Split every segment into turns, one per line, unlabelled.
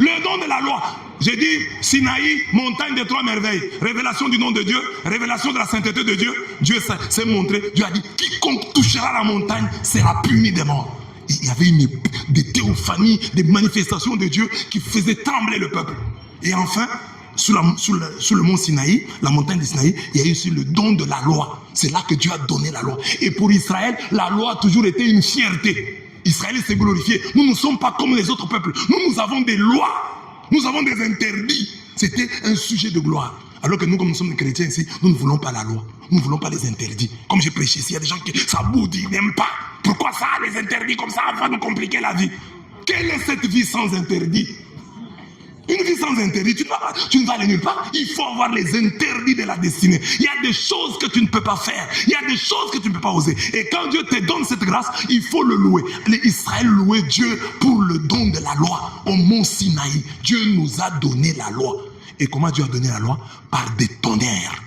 Le don de la loi. J'ai dit Sinaï, montagne des 3 merveilles. Révélation du nom de Dieu, révélation de la sainteté de Dieu. Dieu s'est montré. Dieu a dit quiconque touchera la montagne sera puni de mort. Il y avait des théophanies, des manifestations de Dieu qui faisaient trembler le peuple. Et enfin, sous le mont Sinaï, la montagne de Sinaï, il y a eu aussi le don de la loi. C'est là que Dieu a donné la loi. Et pour Israël, la loi a toujours été une fierté. Israël s'est glorifié. Nous ne sommes pas comme les autres peuples. Nous avons des lois. Nous avons des interdits. C'était un sujet de gloire. Alors que nous, comme nous sommes des chrétiens ici, nous ne voulons pas la loi. Nous ne voulons pas les interdits. Comme j'ai prêché ici, il y a des gens qui, ça boude, ils n'aiment pas. Pourquoi ça, les interdits comme ça, va nous compliquer la vie? Quelle est cette vie sans interdit? Une vie sans interdit, tu ne vas aller nulle part. Il faut avoir les interdits de la destinée. Il y a des choses que tu ne peux pas faire. Il y a des choses que tu ne peux pas oser. Et quand Dieu te donne cette grâce, il faut le louer. Israël louait Dieu pour le don de la loi. Au mont Sinaï, Dieu nous a donné la loi. Et comment Dieu a donné la loi? Par des tonnerres.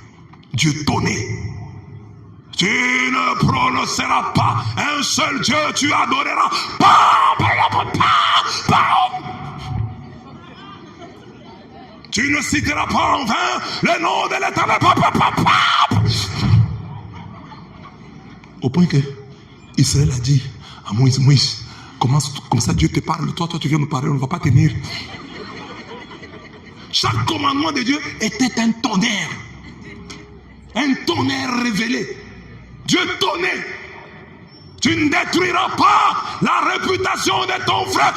Dieu tonnait. Tu ne prononceras pas un seul Dieu, tu adoreras. Tu ne citeras pas en vain le nom de l'Éternel. Au point que Israël a dit à Moïse, Moïse, comme ça Dieu te parle, toi tu viens nous parler, on ne va pas tenir. Chaque commandement de Dieu était un tonnerre révélé. Dieu tonnait. Tu ne détruiras pas la réputation de ton frère.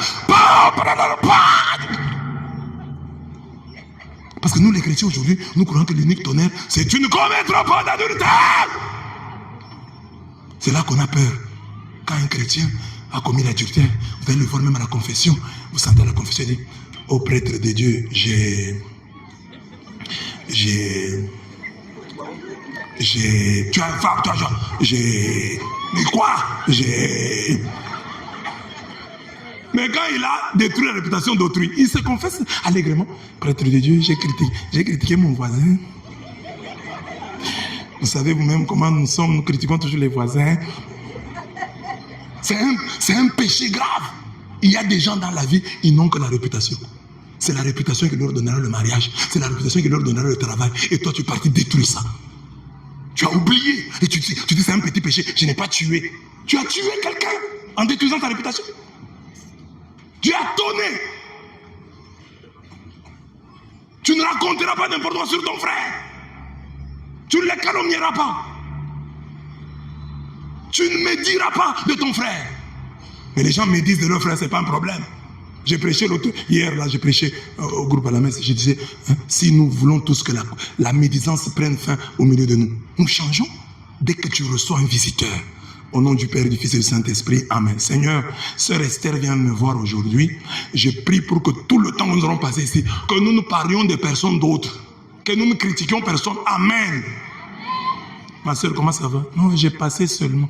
Parce que nous les chrétiens aujourd'hui, nous croyons que l'unique tonnerre, c'est tu ne commettras pas d'adultère. C'est là qu'on a peur. Quand un chrétien a commis l'adultère, vous allez le voir même à la confession. Vous sentez à la confession, il dit, ô prêtre de Dieu, Mais quand il a détruit la réputation d'autrui, il se confesse allègrement. Prêtre de Dieu, j'ai critiqué mon voisin. Vous savez vous-même comment nous sommes, nous critiquons toujours les voisins. C'est un péché grave. Il y a des gens dans la vie, ils n'ont que la réputation. C'est la réputation qui leur donnera le mariage. C'est la réputation qui leur donnera le travail. Et toi, tu es parti détruire ça. Tu as oublié. Et tu dis, c'est un petit péché. Je n'ai pas tué. Tu as tué quelqu'un en détruisant ta réputation. Tu as tonné. Tu ne raconteras pas n'importe quoi sur ton frère. Tu ne le calomnieras pas. Tu ne médiras pas de ton frère. Mais les gens me disent de leur frère, ce n'est pas un problème. J'ai prêché hier, là, j'ai prêché au groupe à la messe. Je disais, hein, si nous voulons tous que la médisance prenne fin au milieu de nous, nous changeons. Dès que tu reçois un visiteur, au nom du Père, du Fils et du Saint-Esprit, Amen. Seigneur, Sœur Esther vient me voir aujourd'hui. Je prie pour que tout le temps que nous allons passer ici, que nous nous parlions de personnes d'autres, que nous ne critiquions personne. Amen. Ma sœur, comment ça va? Non, j'ai passé seulement.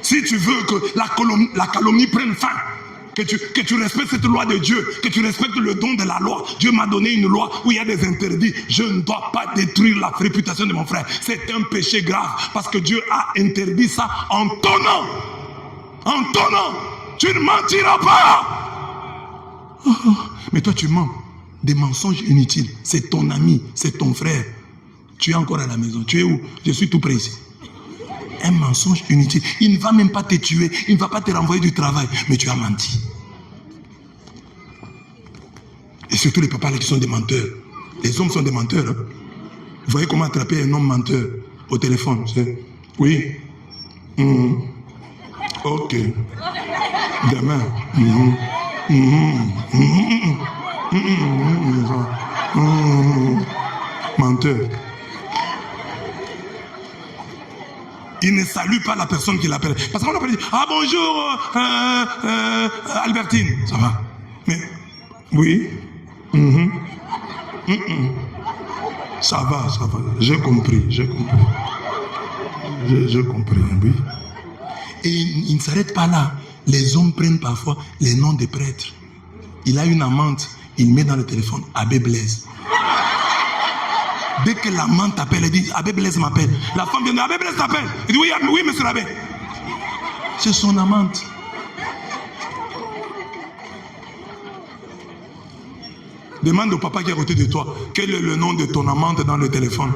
Si tu veux que la calomnie prenne fin, que tu respectes cette loi de Dieu, que tu respectes le don de la loi. Dieu m'a donné une loi où il y a des interdits. Je ne dois pas détruire la réputation de mon frère. C'est un péché grave parce que Dieu a interdit ça en tonnant. En tonnant. Tu ne mentiras pas. Mais toi tu mens. Des mensonges inutiles. C'est ton ami, c'est ton frère. Tu es encore à la maison. Tu es où? Je suis tout près ici. Un mensonge inutile. Il ne va même pas te tuer. Il ne va pas te renvoyer du travail. Mais tu as menti. Et surtout les papas là qui sont des menteurs. Les hommes sont des menteurs. Hein? Vous voyez comment attraper un homme menteur au téléphone? Oui. Ok. Demain. Menteur. Il ne salue pas la personne qui l'appelle. Parce qu'on l'appelle, ah bonjour, Albertine. Ça va? Mais, oui. Ça va. J'ai compris. J'ai compris, oui. Et il ne s'arrête pas là. Les hommes prennent parfois les noms des prêtres. Il a une amante, il met dans le téléphone Abbé Blaise. Dès que l'amante t'appelle, elle dit Abbé Blaise m'appelle. La femme vient, Abbé Blaise t'appelle. Il dit oui, monsieur l'abbé. C'est son amante. Demande au papa qui est à côté de toi, quel est le nom de ton amante dans le téléphone.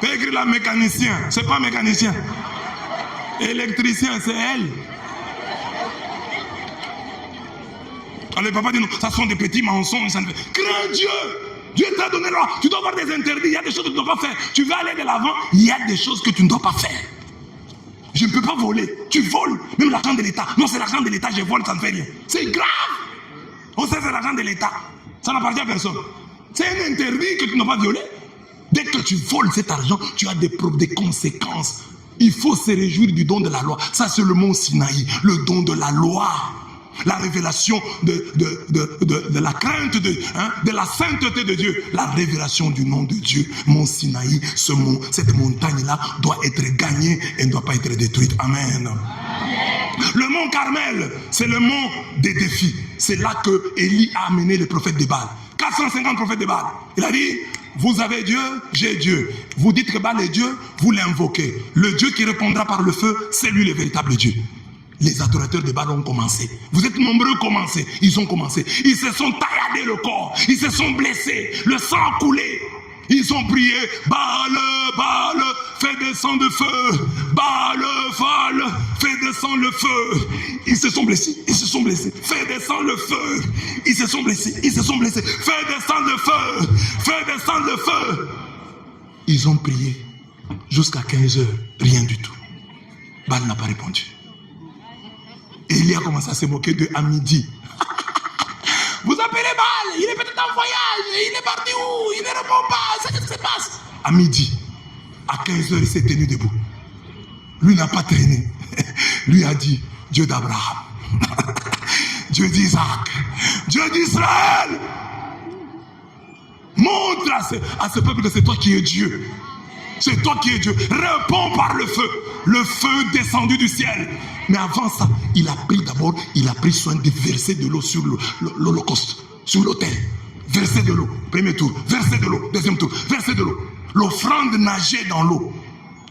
Fais écrire la mécanicien, c'est pas mécanicien. Électricien, c'est elle. Alors le papa dit non, ça sont des petits mensonges. Ça ne fait... Crains Dieu. Dieu t'a donné là. Tu dois avoir des interdits. Il y a des choses que tu ne dois pas faire. Tu veux aller de l'avant. Il y a des choses que tu ne dois pas faire. Je ne peux pas voler. Tu voles. Même l'argent de l'État. Non, c'est l'argent de l'État. Je vole, ça ne fait rien. C'est grave. On sait que c'est l'argent de l'État. Ça n'appartient à personne. C'est un interdit que tu n'as pas violé. Dès que tu voles cet argent, tu as des conséquences. Il faut se réjouir du don de la loi. Ça, c'est le mont Sinaï. Le don de la loi. La révélation de la crainte de la sainteté de Dieu. La révélation du nom de Dieu. Mont Sinaï, cette montagne-là doit être gagnée et ne doit pas être détruite. Amen. Le mont Carmel, c'est le mont des défis. C'est là que Élie a amené les prophètes de Baal. 450 prophètes de Baal. Il a dit, vous avez Dieu, j'ai Dieu. Vous dites que Baal est Dieu, vous l'invoquez. Le Dieu qui répondra par le feu, c'est lui le véritable Dieu. Les adorateurs de Baal ont commencé. Vous êtes nombreux à commencer. Ils ont commencé. Ils se sont tailladés le corps. Ils se sont blessés. Le sang a coulé. Ils ont prié. Baal, Baal, fais descendre le feu. Baal, Baal, fais descendre le feu. Ils se sont blessés. Ils se sont blessés. Fais descendre le feu. Ils se sont blessés. Ils se sont blessés. Fais descendre le feu. Fais descendre le feu. Ils ont prié jusqu'à 15 heures. Rien du tout. Baal n'a pas répondu. Et il a commencé à se moquer d'eux à midi. Vous appelez Baal, il est peut-être en voyage, il est parti où, il ne répond pas, qu'est-ce qui se passe? À midi, à 15 heures, il s'est tenu debout. Lui n'a pas traîné. Lui a dit, Dieu d'Abraham, Dieu d'Isaac, Dieu d'Israël, montre à ce peuple que c'est toi qui es Dieu. C'est toi qui es Dieu. Réponds par le feu descendu du ciel. Mais avant ça, il a pris soin de verser de l'eau sur l'holocauste, sur l'autel. Verser de l'eau, premier tour. Verser de l'eau, deuxième tour. Verser de l'eau. L'offrande nageait dans l'eau.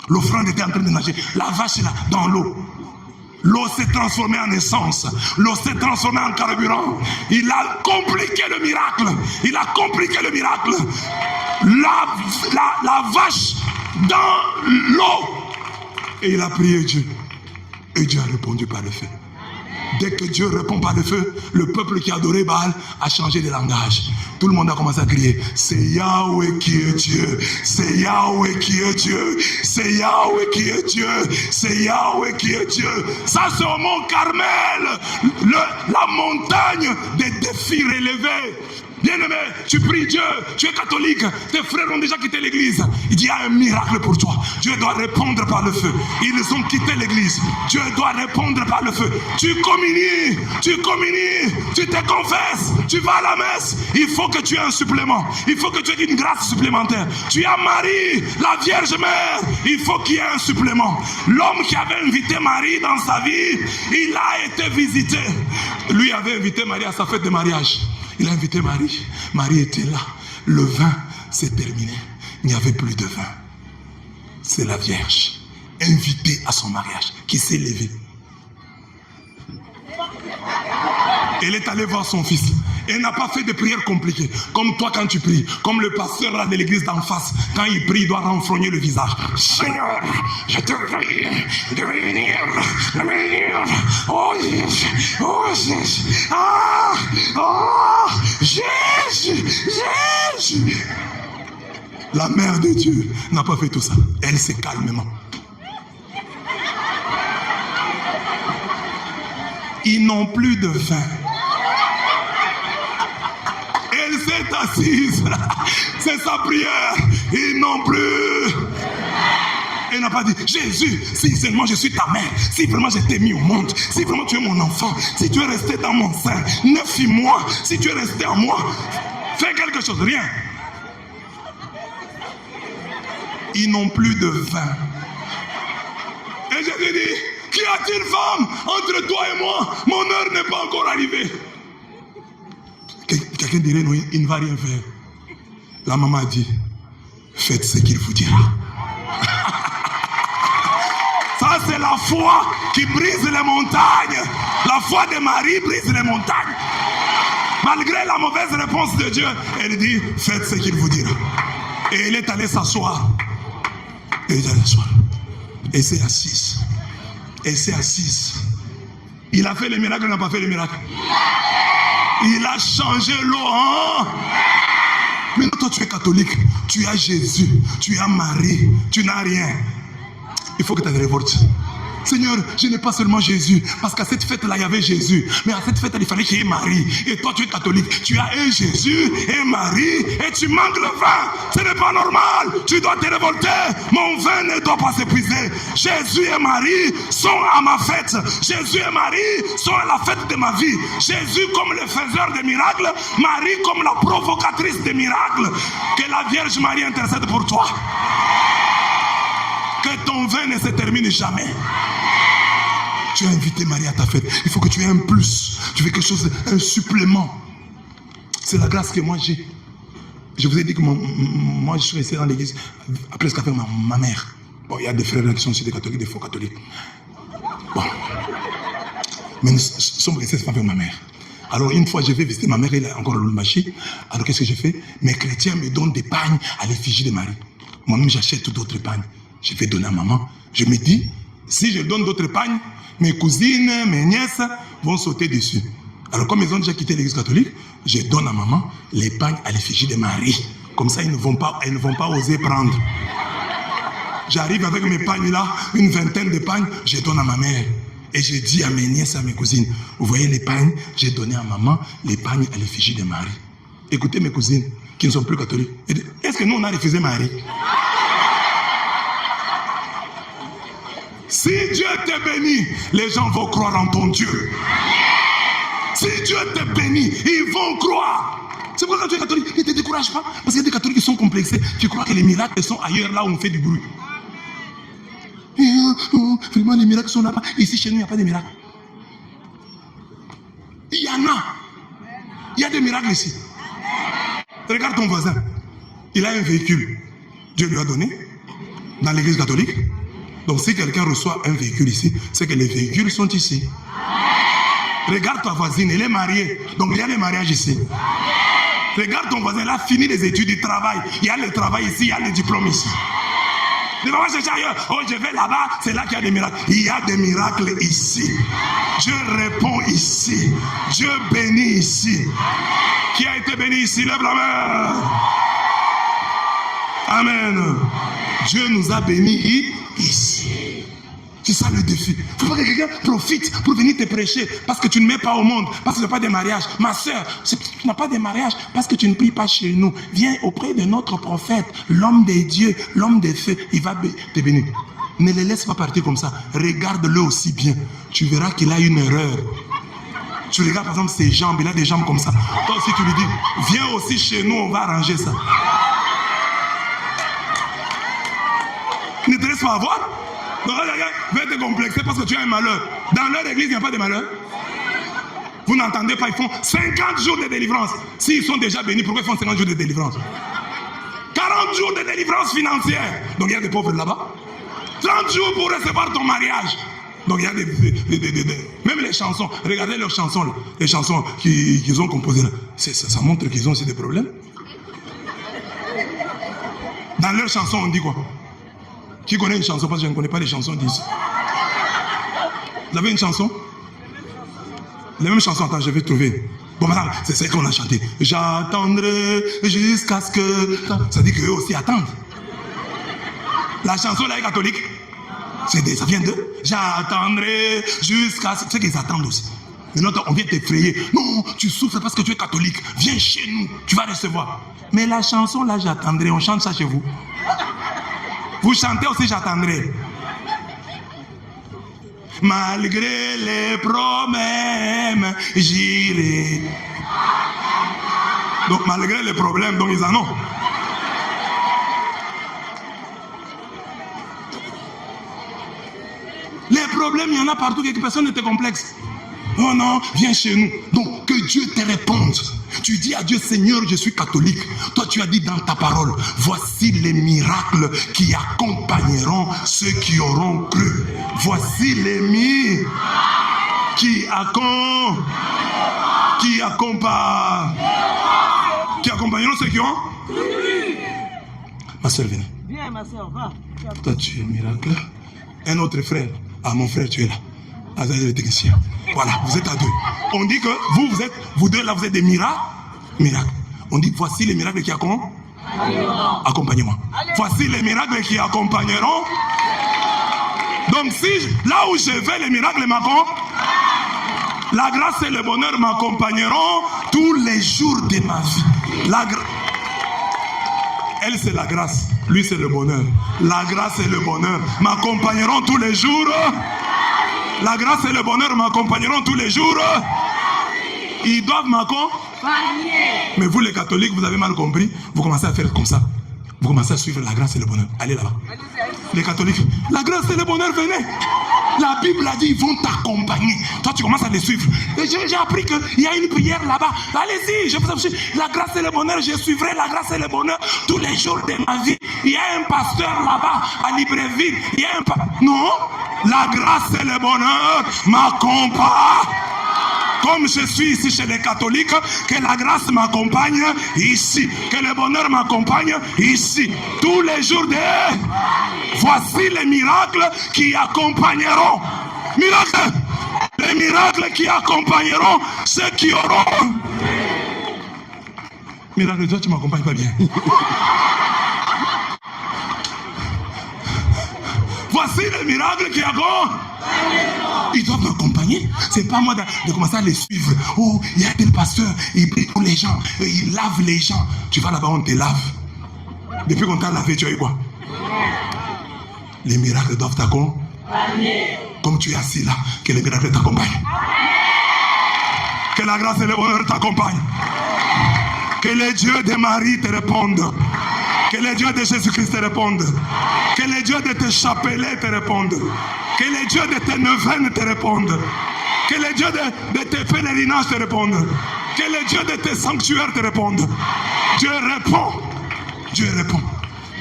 L'offrande était en train de nager. La vache est là, dans l'eau. L'eau s'est transformée en essence. L'eau s'est transformée en carburant. Il a compliqué le miracle. Il a compliqué le miracle. La vache dans l'eau. Et il a prié Dieu. Et Dieu a répondu par le feu. Dès que Dieu répond par le feu, le peuple qui adorait Baal a changé de langage. Tout le monde a commencé à crier, c'est Yahweh qui est Dieu, c'est Yahweh qui est Dieu, c'est Yahweh qui est Dieu, c'est Yahweh qui est Dieu. Ça c'est au mont Carmel, la montagne des défis relevés. Bien-aimé, tu pries Dieu, tu es catholique, tes frères ont déjà quitté l'église. Il dit, il y a un miracle pour toi. Dieu doit répondre par le feu. Ils ont quitté l'église. Dieu doit répondre par le feu. Tu communies, tu te confesses, tu vas à la messe. Il faut que tu aies un supplément. Il faut que tu aies une grâce supplémentaire. Tu as Marie, la Vierge Mère. Il faut qu'il y ait un supplément. L'homme qui avait invité Marie dans sa vie, il a été visité. Lui avait invité Marie à sa fête de mariage. Il a invité Marie. Marie était là. Le vin s'est terminé. Il n'y avait plus de vin. C'est la Vierge, invitée à son mariage, qui s'est levée. Elle est allée voir son fils. Elle n'a pas fait de prières compliquées. Comme toi quand tu pries. Comme le pasteur là de l'église d'en face. Quand il prie, il doit renfrogner le visage. Seigneur, je te prie de venir. Oh Jésus. Oh Jésus. Ah, oh Jésus. Jésus. La mère de Dieu n'a pas fait tout ça. Elle s'est calmement. Ils n'ont plus de vin. Elle s'est assise. C'est sa prière. Ils n'ont plus. Elle n'a pas dit, Jésus, si seulement je suis ta mère, si vraiment je t'ai mis au monde, si vraiment tu es mon enfant, si tu es resté dans mon sein, 9 mois, si tu es resté en moi, fais quelque chose, rien. Ils n'ont plus de vin. Et Jésus dit, qu'y a-t-il, femme, entre toi et moi? Mon heure n'est pas encore arrivée. Quelqu'un dirait, non, il ne va rien faire. La maman a dit, faites ce qu'il vous dira. Ça, c'est la foi qui brise les montagnes. La foi de Marie brise les montagnes. Malgré la mauvaise réponse de Dieu, elle dit, faites ce qu'il vous dira. Et elle est allée s'asseoir. Et elle est allée s'asseoir. Et c'est assise. Et c'est assise. Il a fait le miracle, il n'a pas fait le miracle. Il a changé l'eau en... Mais toi, tu es catholique, tu as Jésus, tu as Marie, tu n'as rien. Il faut que tu te révoltes. Seigneur, je n'ai pas seulement Jésus, parce qu'à cette fête-là, il y avait Jésus. Mais à cette fête-là, il fallait qu'il y ait Marie. Et toi, tu es catholique, tu as un Jésus et Marie, et tu manques le vin. Ce n'est pas normal. Tu dois te révolter. Mon vin ne doit pas s'épuiser. Jésus et Marie sont à ma fête. Jésus et Marie sont à la fête de ma vie. Jésus comme le faiseur de miracles, Marie comme la provocatrice de miracles. Que la Vierge Marie intercède pour toi. Que ton vin ne se termine jamais. Tu as invité Marie à ta fête. Il faut que tu aies un plus. Tu veux quelque chose, un supplément. C'est la grâce que moi j'ai. Je vous ai dit que moi je suis resté dans l'église après ce qu'a fait ma mère. Bon, il y a des frères qui sont aussi des catholiques, des faux catholiques. Bon. Mais nous sommes restés avec ma mère. Alors une fois je vais visiter ma mère, elle a encore le marché. Alors qu'est-ce que j'ai fait? Mes chrétiens me donnent des pagnes à l'effigie de Marie. Moi-même j'achète d'autres pagnes. Je vais donner à maman. Je me dis, si je donne d'autres pagnes, mes cousines, mes nièces vont sauter dessus. Alors comme ils ont déjà quitté l'église catholique, je donne à maman les pagnes à l'effigie de Marie. Comme ça, elles ne vont pas oser prendre. J'arrive avec mes pagnes là, une vingtaine de pagnes, je donne à ma mère. Et je dis à mes nièces, à mes cousines, vous voyez les pagnes, j'ai donné à maman les pagnes à l'effigie de Marie. Écoutez mes cousines, qui ne sont plus catholiques. Est-ce que nous, on a refusé Marie? Si Dieu te bénit, les gens vont croire en ton Dieu. Si Dieu te bénit, ils vont croire. C'est pourquoi quand tu es catholique, ne te décourage pas. Parce qu'il y a des catholiques qui sont complexés, qui croient que les miracles sont ailleurs, là où on fait du bruit. Vraiment, les miracles sont là-bas. Ici, chez nous, il n'y a pas de miracles. Il y en a. Il y a des miracles ici. Regarde ton voisin. Il a un véhicule. Dieu lui a donné dans l'église catholique. Donc si quelqu'un reçoit un véhicule ici, c'est que les véhicules sont ici. Regarde ta voisine, elle est mariée. Donc il y a des mariages ici. Regarde ton voisin, il a fini les études, il travaille. Il y a le travail ici, il y a le diplôme ici. Ne va pas chercher ailleurs. Oh, je vais là-bas, c'est là qu'il y a des miracles. Il y a des miracles ici. Dieu répond ici. Dieu bénit ici. Qui a été béni ici? Lève la main. Amen. Dieu nous a bénis ici. C'est ça le défi. Il ne faut pas que quelqu'un profite pour venir te prêcher parce que tu ne mets pas au monde, parce que tu n'as pas de mariage. Ma soeur, tu n'as pas de mariage parce que tu ne pries pas chez nous. Viens auprès de notre prophète, l'homme des dieux, l'homme des feux. Il va te bénir. Ne les laisse pas partir comme ça. Regarde-le aussi bien. Tu verras qu'il a une erreur. Tu regardes par exemple ses jambes, il a des jambes comme ça. Toi aussi tu lui dis, viens aussi chez nous, on va arranger ça. Ne te laisse pas avoir. Donc, va te complexer parce que tu as un malheur. Dans leur église, il n'y a pas de malheur. Vous n'entendez pas, ils font 50 jours de délivrance. S'ils sont déjà bénis, pourquoi ils font 50 jours de délivrance? 40 jours de délivrance financière. Donc il y a des pauvres là-bas. 30 jours pour recevoir ton mariage. Donc il y a même les chansons. Regardez leurs chansons là. Les chansons qu'ils ont composées là. Ça montre qu'ils ont aussi des problèmes. Dans leurs chansons, on dit quoi? Qui connaît une chanson? Parce que je ne connais pas les chansons d'ici. Vous avez une chanson? La même chanson, attends, je vais trouver. Bon, madame, c'est celle qu'on a chantée. J'attendrai jusqu'à ce que... Ça dit qu'eux aussi attendent. La chanson là est catholique. Ça vient d'eux. J'attendrai jusqu'à ce... C'est qu'ils attendent aussi. Maintenant, on vient t'effrayer. Non, tu souffres parce que tu es catholique. Viens chez nous, tu vas recevoir. Mais la chanson là, j'attendrai, on chante ça chez vous. Vous chantez aussi, j'attendrai. Malgré les problèmes, j'irai. Donc, malgré les problèmes, donc ils en ont. Les problèmes, il y en a partout, quelque personne ne te complexe. Oh non, viens chez nous. Donc, que Dieu te réponde. Tu dis à Dieu, Seigneur, je suis catholique. Toi, tu as dit dans ta parole, voici les miracles qui accompagneront ceux qui auront cru. Voici les miracles qui accompagneront. Qui accompagneront ceux qui ont. Ma soeur, venez.
Viens, ma soeur, va.
Toi, tu es miracle. Un autre frère. Ah, mon frère, tu es là. Azaï, le technicien. Voilà, vous êtes à deux. On dit que vous deux là, vous êtes des miracles. On dit, voici les miracles qui accompagneront. Accompagnement. Voici les miracles qui accompagneront. Donc, là où je vais, les miracles m'accompagnent. La grâce et le bonheur m'accompagneront tous les jours de ma vie. Elle, c'est la grâce. Lui, c'est le bonheur. La grâce et le bonheur m'accompagneront tous les jours. La grâce et le bonheur m'accompagneront tous les jours. Ils doivent m'accompagner. Mais vous, les catholiques, vous avez mal compris. Vous commencez à faire comme ça. Vous commencez à suivre la grâce et le bonheur. Allez là-bas. Les catholiques, la grâce et le bonheur, venez. La Bible a dit, ils vont t'accompagner. Toi, tu commences à les suivre. Et j'ai appris qu'il y a une prière là-bas. Allez-y, je vous affiche. La grâce et le bonheur, je suivrai la grâce et le bonheur tous les jours de ma vie. Il y a un pasteur là-bas, à Libreville. Il y a un non, la grâce et le bonheur m'accompagnent. Comme je suis ici chez les catholiques, que la grâce m'accompagne ici. Que le bonheur m'accompagne ici. Tous les jours de... Voici les miracles qui accompagneront. Miracles. Les miracles qui accompagneront ceux qui auront. Miracle, toi tu m'accompagnes pas bien. Voici les miracles qui accompagnent. Ils doivent m'accompagner. C'est pas moi de commencer à les suivre. Oh, il y a tel pasteur, il prie pour les gens, il lave les gens. Tu vas là-bas, on te lave. Depuis qu'on t'a lavé, tu as eu quoi? Les miracles doivent t'accompagner. Comme tu es assis là, que les miracles t'accompagnent. Que la grâce et le bonheur t'accompagnent. Que les dieux de Marie te répondent. Que les dieux de Jésus-Christ te répondent. Que les dieux de tes chapelets te répondent. Que les dieux de tes neuvaines te répondent. Que les dieux de tes pèlerinages te répondent. Que les dieux de tes sanctuaires te répondent. Dieu répond. Dieu répond.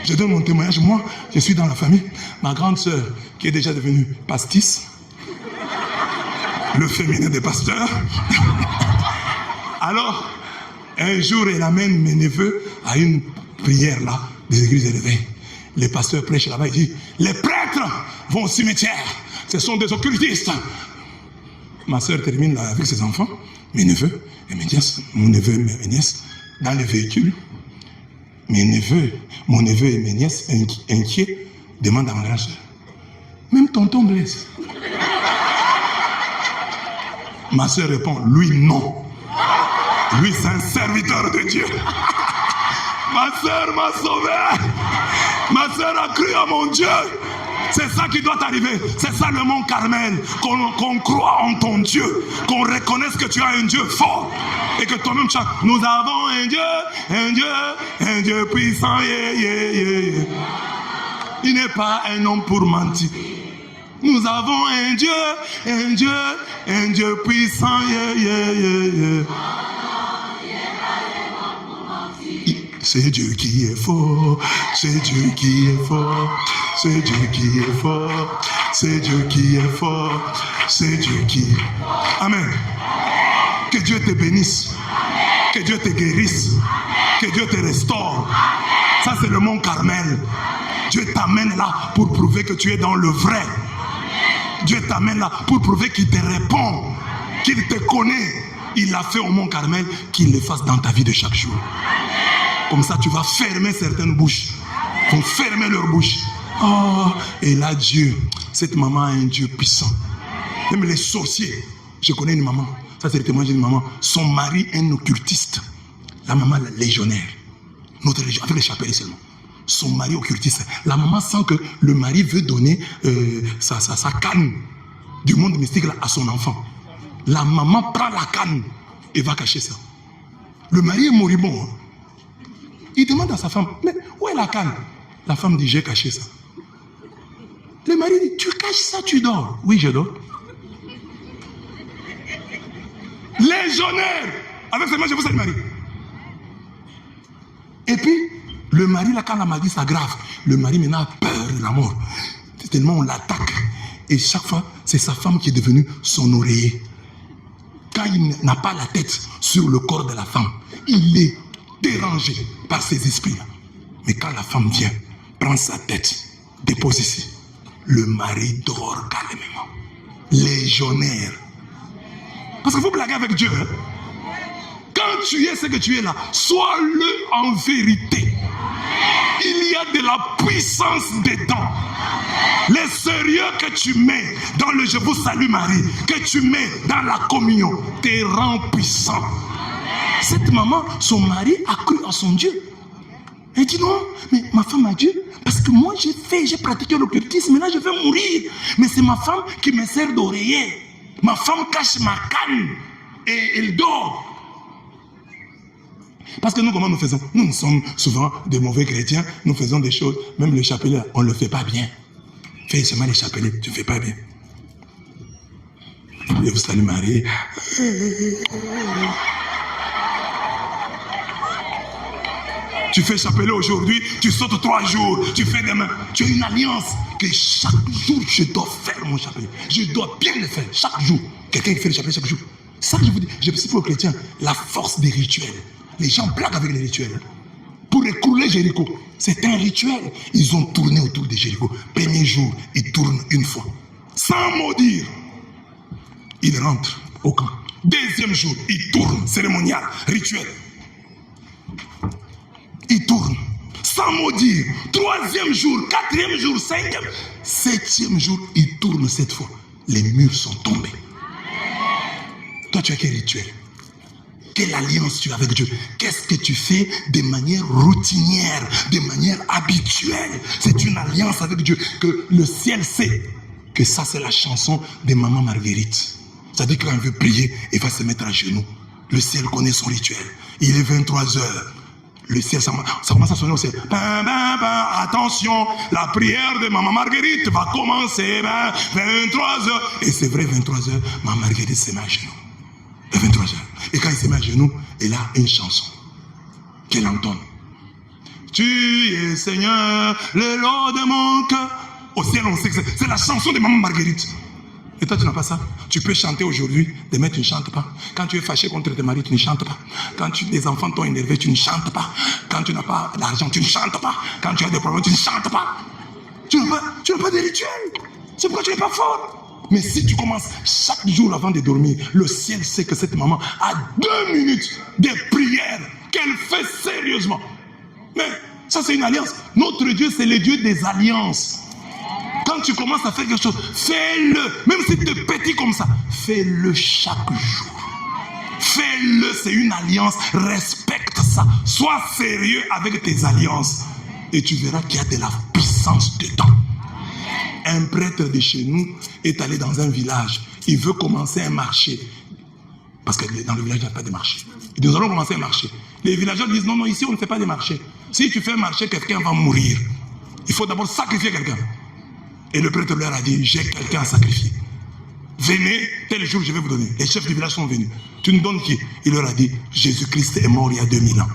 Je donne mon témoignage. Moi, je suis dans la famille. Ma grande sœur, qui est déjà devenue pastis, le féminin des pasteurs. Alors, un jour, elle amène mes neveux à une prière là, des églises élevées. Les pasteurs prêchent là-bas, ils disent, les prêtres vont au cimetière. Ce sont des occultistes. Ma soeur termine là avec ses enfants, mes neveux et mes nièces, mon neveu et mes nièces, dans le véhicule. Mon neveu et mes nièces, inquiets, demandent à ma grande soeur, même tonton Blaise. Ma soeur répond, lui non. Lui c'est un serviteur de Dieu. Ma soeur m'a sauvé. Ma soeur a cru à mon Dieu. C'est ça qui doit arriver. C'est ça le mont Carmel. Qu'on croit en ton Dieu. Qu'on reconnaisse que tu as un Dieu fort. Et que toi-même tu as. Nous avons un Dieu puissant. Yeah, yeah, yeah. Il n'est pas un homme pour mentir. Nous avons un Dieu puissant. Yeah, yeah, yeah, yeah. C'est Dieu qui est fort, c'est Dieu qui est fort, c'est Dieu qui est fort, c'est Dieu qui est fort, c'est Dieu qui... Amen. Que Dieu te bénisse, que Dieu te guérisse, que Dieu te restaure. Ça c'est le mont Carmel. Dieu t'amène là pour prouver que tu es dans le vrai. Dieu t'amène là pour prouver qu'il te répond, qu'il te connaît. Il l'a fait au mont Carmel, qu'il le fasse dans ta vie de chaque jour. Comme ça, tu vas fermer certaines bouches. Ils vont fermer leurs bouches. Oh, et là, Dieu, cette maman a un Dieu puissant. Même les sorciers. Je connais une maman. Ça, c'est le témoignage d'une maman. Son mari est un occultiste. La maman, la légionnaire. Notre légion, avec les chapelets seulement. Son mari occultiste. La maman sent que le mari veut donner sa canne du monde mystique là, à son enfant. La maman prend la canne et va cacher ça. Le mari est moribond. Hein. Il demande à sa femme, mais où est la canne? La femme dit, j'ai caché ça. Le mari dit, tu caches ça, tu dors? Oui, je dors. Légionnaire. Avec ses mains, je vous salue le mari. Et puis, le mari, là, quand la maladie s'aggrave, le mari maintenant a peur de la mort. Tellement on l'attaque. Et chaque fois, c'est sa femme qui est devenue son oreiller. quand il n'a pas la tête sur le corps de la femme, il est dérangé par ces esprits-là. Mais quand la femme vient, prend sa tête, dépose ici, le mari dort calmement. Légionnaire. Parce qu'il faut blaguer avec Dieu. Hein? Quand tu es ce que tu es là, sois-le en vérité. Il y a de la puissance dedans. Les sérieux que tu mets dans le je vous salue Marie, que tu mets dans la communion, te rend puissant. Cette maman, son mari a cru en son Dieu. Elle dit non, mais ma femme a Dieu. Parce que moi j'ai pratiqué l'occultisme, mais là je vais mourir. Mais c'est ma femme qui me sert d'oreiller. Ma femme cache ma canne et elle dort. Parce que nous, comment nous faisons? Nous sommes souvent des mauvais chrétiens, nous faisons des choses, même le chapelet, on ne le fait pas bien. Fais seulement les chapelets, tu ne fais pas bien. Et vous salue Marie. Tu fais chapelet aujourd'hui, tu sautes 3 jours, tu fais demain. Tu as une alliance que chaque jour je dois faire mon chapelet. Je dois bien le faire, chaque jour. Quelqu'un qui fait le chapelet chaque jour. Ça que je vous dis, je suis pour les chrétiens, la force des rituels. Les gens blaguent avec les rituels. Pour écrouler Jéricho, c'est un rituel. Ils ont tourné autour de Jéricho. Premier jour, ils tournent une fois. Sans maudire. Ils rentrent au camp. Deuxième jour, ils tournent. Cérémonial, rituel. Ils tournent. Sans maudire. Troisième jour, quatrième jour, cinquième. Septième jour, ils tournent cette fois. Les murs sont tombés. Toi, tu as quel rituel? Quelle alliance tu as avec Dieu? Qu'est-ce que tu fais de manière routinière, de manière habituelle? C'est une alliance avec Dieu que le ciel sait que ça c'est la chanson de Maman Marguerite. C'est-à-dire que quand elle veut prier, elle va se mettre à genoux. Le ciel connaît son rituel. Il est 23h. Le ciel, ça commence à sonner au ciel. Attention, la prière de Maman Marguerite va commencer. 23h. Et c'est vrai, 23h, Maman Marguerite se met à genoux. 23h. Et quand il se met à genoux, elle a une chanson qu'elle entonne. Tu es Seigneur, le Lord de mon cœur. Au ciel, on sait que c'est la chanson de Maman Marguerite. Et toi, tu n'as pas ça. Tu peux chanter aujourd'hui, demain, tu ne chantes pas. Quand tu es fâché contre tes maris, tu ne chantes pas. Quand les enfants t'ont énervé, tu ne chantes pas. Quand tu n'as pas d'argent, tu ne chantes pas. Quand tu as des problèmes, tu ne chantes pas. Tu n'as pas de rituel. C'est pourquoi tu n'es pas fort. Mais si tu commences chaque jour avant de dormir, le ciel sait que cette maman a 2 minutes de prière qu'elle fait sérieusement. Mais ça, c'est une alliance. Notre Dieu, c'est le Dieu des alliances. Quand tu commences à faire quelque chose, fais-le. Même si tu es petit comme ça, fais-le chaque jour. Fais-le, c'est une alliance. Respecte ça. Sois sérieux avec tes alliances. Et tu verras qu'il y a de la puissance dedans. Un prêtre de chez nous est allé dans un village. Il veut commencer un marché. Parce que dans le village, il n'y a pas de marché. Il dit, nous allons commencer un marché. Les villageois disent, non, non, ici, on ne fait pas de marché. Si tu fais un marché, quelqu'un va mourir. Il faut d'abord sacrifier quelqu'un. Et le prêtre leur a dit, j'ai quelqu'un à sacrifier. Venez, tel jour, je vais vous donner. Les chefs du village sont venus. Tu nous donnes qui? Il leur a dit, Jésus-Christ est mort il y a 2000 ans.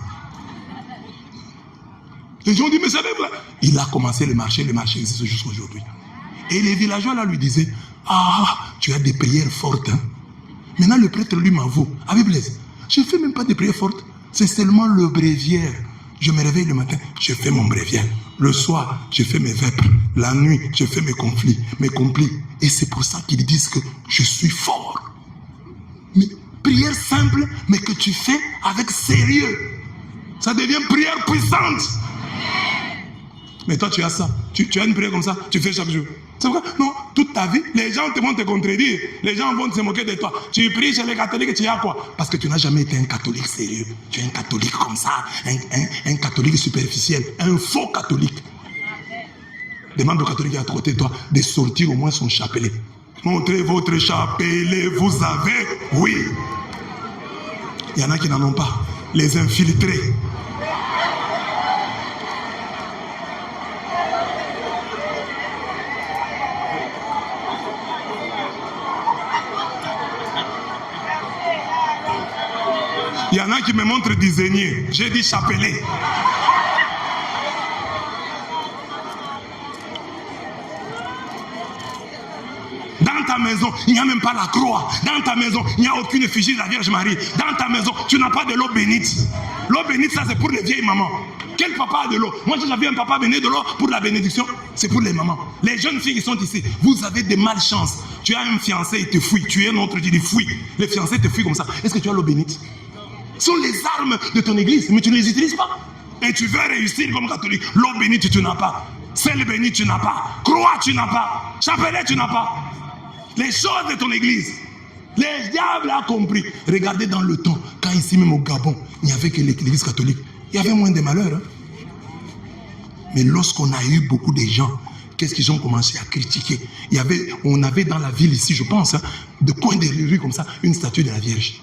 Les gens ont dit, mais savez-vous? Il a commencé le marché existe jusqu'à aujourd'hui. Et les villageois là lui disaient, ah, tu as des prières fortes. Hein? Maintenant le prêtre lui m'avoue, avec Blaise, je ne fais même pas des prières fortes, c'est seulement le bréviaire. Je me réveille le matin, je fais mon bréviaire. Le soir, je fais mes vêpres. La nuit, je fais mes conflits. Et c'est pour ça qu'ils disent que je suis fort. Mais prière simple, mais que tu fais avec sérieux. Ça devient prière puissante. Mais toi, tu as ça. Tu as une prière comme ça, tu fais chaque jour. C'est pourquoi, non, toute ta vie, les gens vont te contredire. Les gens vont se moquer de toi. Tu pries chez les catholiques, tu as quoi? Parce que tu n'as jamais été un catholique sérieux. Tu es un catholique comme ça, un catholique superficiel, un faux catholique. Demande au catholique à côté de toi de sortir au moins son chapelet. Montrez votre chapelet, vous avez? Oui. Il y en a qui n'en ont pas. Les infiltrés. Il y en a qui me montrent dizainier. J'ai dit chapelet. Dans ta maison, il n'y a même pas la croix. Dans ta maison, il n'y a aucune effigie de la Vierge Marie. Dans ta maison, tu n'as pas de l'eau bénite. L'eau bénite, ça c'est pour les vieilles mamans. Quel papa a de l'eau? Moi, j'ai vu un papa venir de l'eau pour la bénédiction. C'est pour les mamans. Les jeunes filles qui sont ici, vous avez des malchances. Tu as un fiancé, il te fouille. Tu es un autre, tu dis fouille. Les fiancés te fuient comme ça. Est-ce que tu as l'eau bénite? Ce sont les armes de ton église, mais tu ne les utilises pas. Et tu veux réussir comme catholique. L'eau bénite, tu n'as pas. Sel béni, tu n'as pas. Croix, tu n'as pas. Chapelet, tu n'as pas. Les choses de ton église. Les diables ont compris. Regardez dans le temps, quand ici même au Gabon, il n'y avait que l'église catholique. Il y avait moins de malheurs. Hein? Mais lorsqu'on a eu beaucoup de gens, qu'est-ce qu'ils ont commencé à critiquer? On avait dans la ville ici, je pense, hein, de coin de rue comme ça, une statue de la Vierge.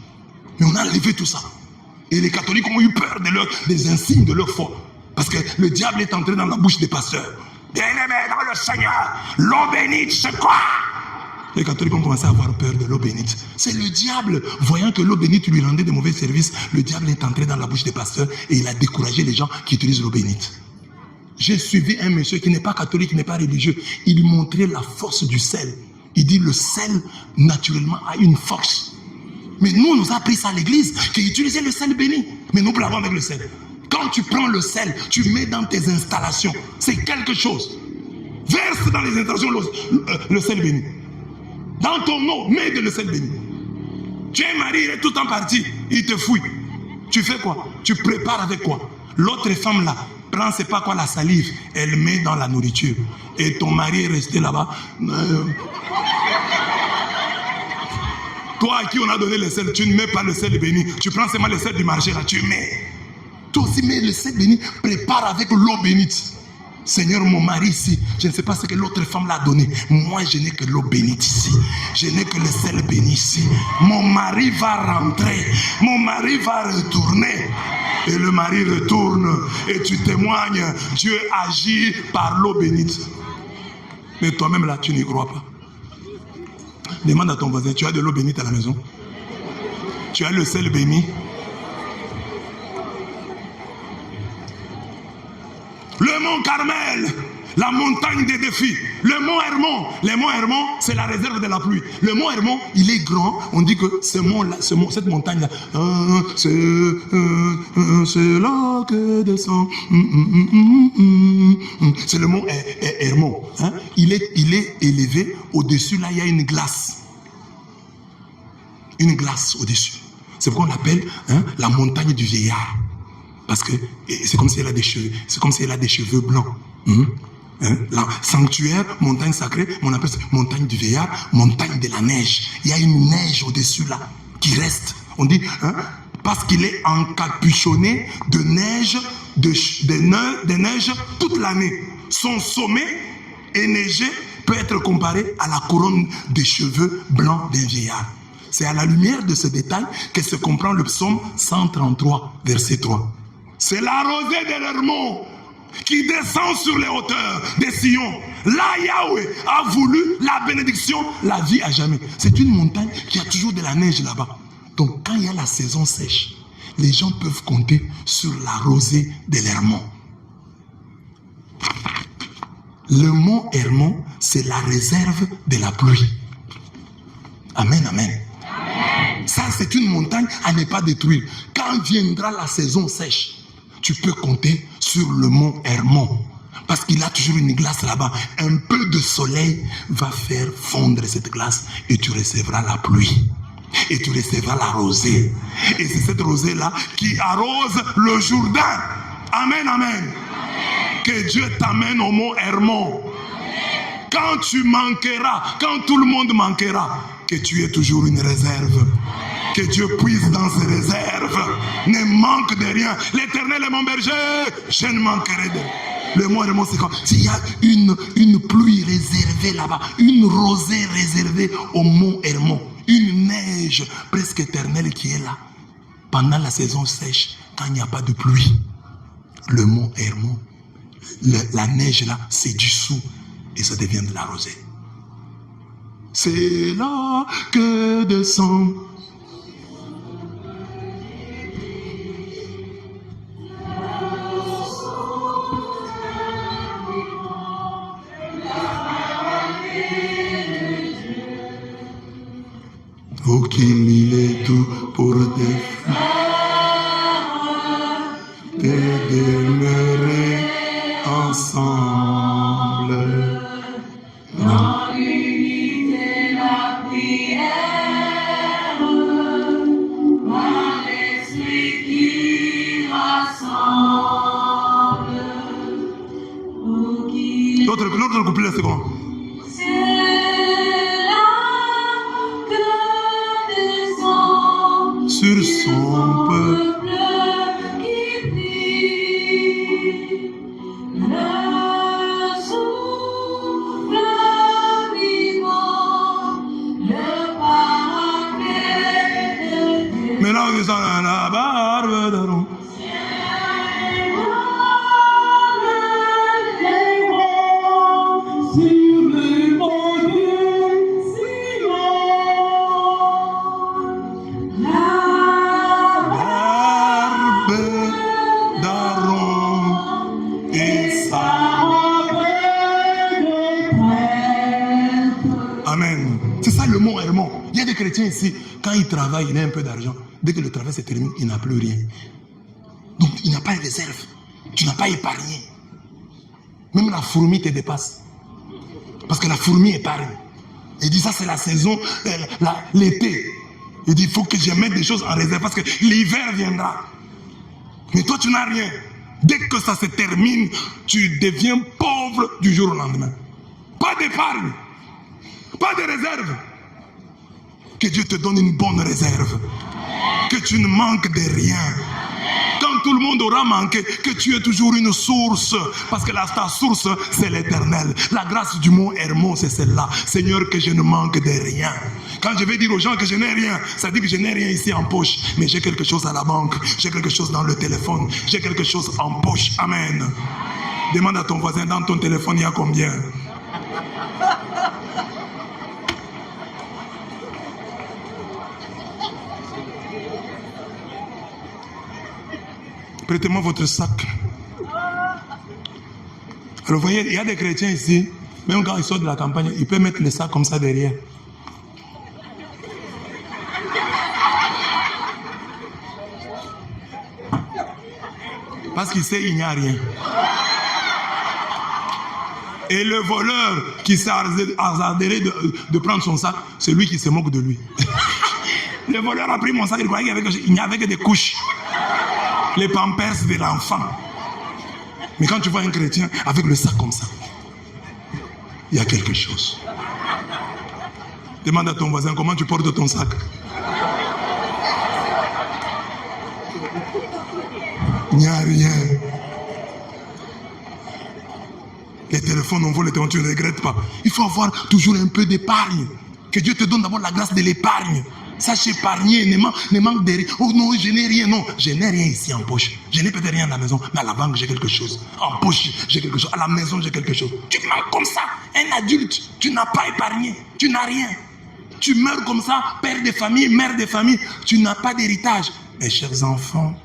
Mais on a enlevé tout ça. Et les catholiques ont eu peur des insignes de leur foi. Parce que le diable est entré dans la bouche des pasteurs. Bien-aimé dans le Seigneur, l'eau bénite, c'est quoi? Les catholiques ont commencé à avoir peur de l'eau bénite. C'est le diable, voyant que l'eau bénite lui rendait de mauvais services, le diable est entré dans la bouche des pasteurs et il a découragé les gens qui utilisent l'eau bénite. J'ai suivi un monsieur qui n'est pas catholique, qui n'est pas religieux. Il montrait la force du sel. Il dit le sel, naturellement, a une force. Mais nous, on nous a appris ça à l'église, qu'utiliser le sel béni. Mais nous l'avons avec le sel. Quand tu prends le sel, tu mets dans tes installations. C'est quelque chose. Verse dans les installations le sel béni. Dans ton eau, mets de le sel béni. Tu es marié, il est tout en parti, il te fouille. Tu fais quoi? Tu prépares avec quoi? L'autre femme là, prend c'est pas quoi la salive, elle met dans la nourriture. Et ton mari est resté là-bas. Toi à qui on a donné le sel, tu ne mets pas le sel béni. Tu prends seulement le sel du marché là, tu mets. Toi aussi mets le sel béni, prépare avec l'eau bénite. Seigneur, mon mari ici, je ne sais pas ce que l'autre femme l'a donné. Moi, je n'ai que l'eau bénite ici. Je n'ai que le sel béni ici. Mon mari va rentrer. Mon mari va retourner. Et le mari retourne. Et tu témoignes. Dieu agit par l'eau bénite. Mais toi-même là, tu n'y crois pas. Demande à ton voisin, tu as de l'eau bénite à la maison? Tu as le sel béni? Le mont Carmel, la montagne des défis. Le mont Hermon. Le mont Hermon, c'est la réserve de la pluie. Le mont Hermon, il est grand. On dit que ce mont-là, cette montagne-là, c'est là que descend. C'est le mont Hermon. Hein? Il est élevé. Au-dessus, là, il y a une glace. Une glace au-dessus. C'est pourquoi on l'appelle la montagne du vieillard. Parce que c'est comme si elle a des cheveux, c'est comme si elle a des cheveux blancs. La sanctuaire, montagne sacrée, on appelle ça montagne du vieillard, montagne de la neige. Il y a une neige au-dessus là qui reste. On dit parce qu'il est encapuchonné de neige, de neige toute l'année. Son sommet enneigé peut être comparé à la couronne des cheveux blancs d'un vieillard. C'est à la lumière de ce détail que se comprend le psaume 133, verset 3. C'est la rosée de l'Hermon qui descend sur les hauteurs des Sion. Là, Yahweh a voulu la bénédiction, la vie à jamais. C'est une montagne qui a toujours de la neige là-bas. Donc, quand il y a la saison sèche, les gens peuvent compter sur la rosée de l'Hermon. Le mont Hermon, c'est la réserve de la pluie. Amen, amen. Ça, c'est une montagne à ne pas détruire. Quand viendra la saison sèche, tu peux compter sur le mont Hermon. Parce qu'il a toujours une glace là-bas. Un peu de soleil va faire fondre cette glace et tu recevras la pluie. Et tu recevras la rosée. Et c'est cette rosée-là qui arrose le Jourdain. Amen, amen. Que Dieu t'amène au mont Hermon. Quand tu manqueras, quand tout le monde manquera, que tu aies toujours une réserve. Que Dieu puise dans ses réserves. Ne manque de rien. L'Éternel est mon berger, je ne manquerai de rien. Le mot Hermon, c'est comme s'il y a une pluie réservée là-bas, une rosée réservée au mont Hermon, une neige presque éternelle qui est là. Pendant la saison sèche, quand il n'y a pas de pluie, le mont Hermon, la neige là, c'est dissous et ça devient de la rosée. C'est là que descend. Oh, qu'il est tout pour des de demeurer ensemble.
Dans l'unité, la prière, dans l'esprit qui rassemble.
L'autre couplet, c'est comment?
C'est là que descend
Sur son peuple.
qui vit le souffle vivant, le paraclet de Dieu.
Maintenant, on descend à la barbe d'Aaron. Amen. C'est ça le mot Hermon. Il y a des chrétiens ici, quand ils travaillent, il a un peu d'argent. Dès que le travail se termine, il n'a plus rien. Donc il n'a pas de réserve. Tu n'as pas épargné. Même la fourmi te dépasse. Parce que la fourmi épargne. Il dit ça c'est la saison, l'été. Il dit il faut que je mette des choses en réserve parce que l'hiver viendra. Mais toi tu n'as rien. Dès que ça se termine, tu deviens pauvre du jour au lendemain. Pas d'épargne. Pas de réserve. Que Dieu te donne une bonne réserve. Que tu ne manques de rien. Quand tout le monde aura manqué, que tu aies toujours une source. Parce que ta source, c'est l'éternel. La grâce du mot Hermon, c'est celle-là. Seigneur, que je ne manque de rien. Quand je vais dire aux gens que je n'ai rien, ça dit que je n'ai rien ici en poche. Mais j'ai quelque chose à la banque. J'ai quelque chose dans le téléphone. J'ai quelque chose en poche. Amen. Demande à ton voisin, dans ton téléphone, il y a combien? Prêtez-moi votre sac. Alors vous voyez, il y a des chrétiens ici, même quand ils sortent de la campagne, ils peuvent mettre le sac comme ça derrière. Parce qu'il sait qu'il n'y a rien. Et le voleur qui s'est hasardé de prendre son sac, c'est lui qui se moque de lui. Le voleur a pris mon sac, il croyait qu'il n'y avait que des couches. Les pampers de l'enfant. Mais quand tu vois un chrétien avec le sac comme ça, il y a quelque chose. Demande à ton voisin comment tu portes ton sac. Il n'y a rien. Les téléphones, on vole les téléphones, tu ne regrettes pas. Il faut avoir toujours un peu d'épargne. Que Dieu te donne d'abord la grâce de l'épargne. Sache épargner, ne manque de rien. Oh non, je n'ai rien, non. Je n'ai rien ici en poche. Je n'ai peut-être rien à la maison, mais à la banque, j'ai quelque chose. En poche, j'ai quelque chose. À la maison, j'ai quelque chose. Tu manques comme ça. Un adulte, tu n'as pas épargné. Tu n'as rien. Tu meurs comme ça, père de famille, mère de famille. Tu n'as pas d'héritage. Mes chers enfants,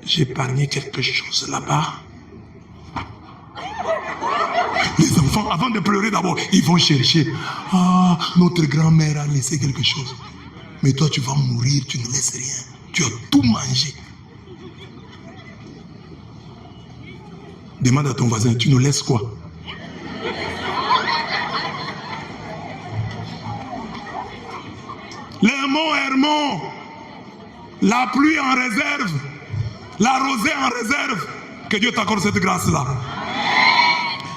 j'ai épargné quelque chose là-bas. Les enfants, avant de pleurer d'abord, ils vont chercher. Ah, notre grand-mère a laissé quelque chose. Mais toi, tu vas mourir, tu ne laisses rien. Tu as tout mangé. Demande à ton voisin, tu nous laisses quoi? Hermon, la pluie en réserve, la rosée en réserve. Que Dieu t'accorde cette grâce-là.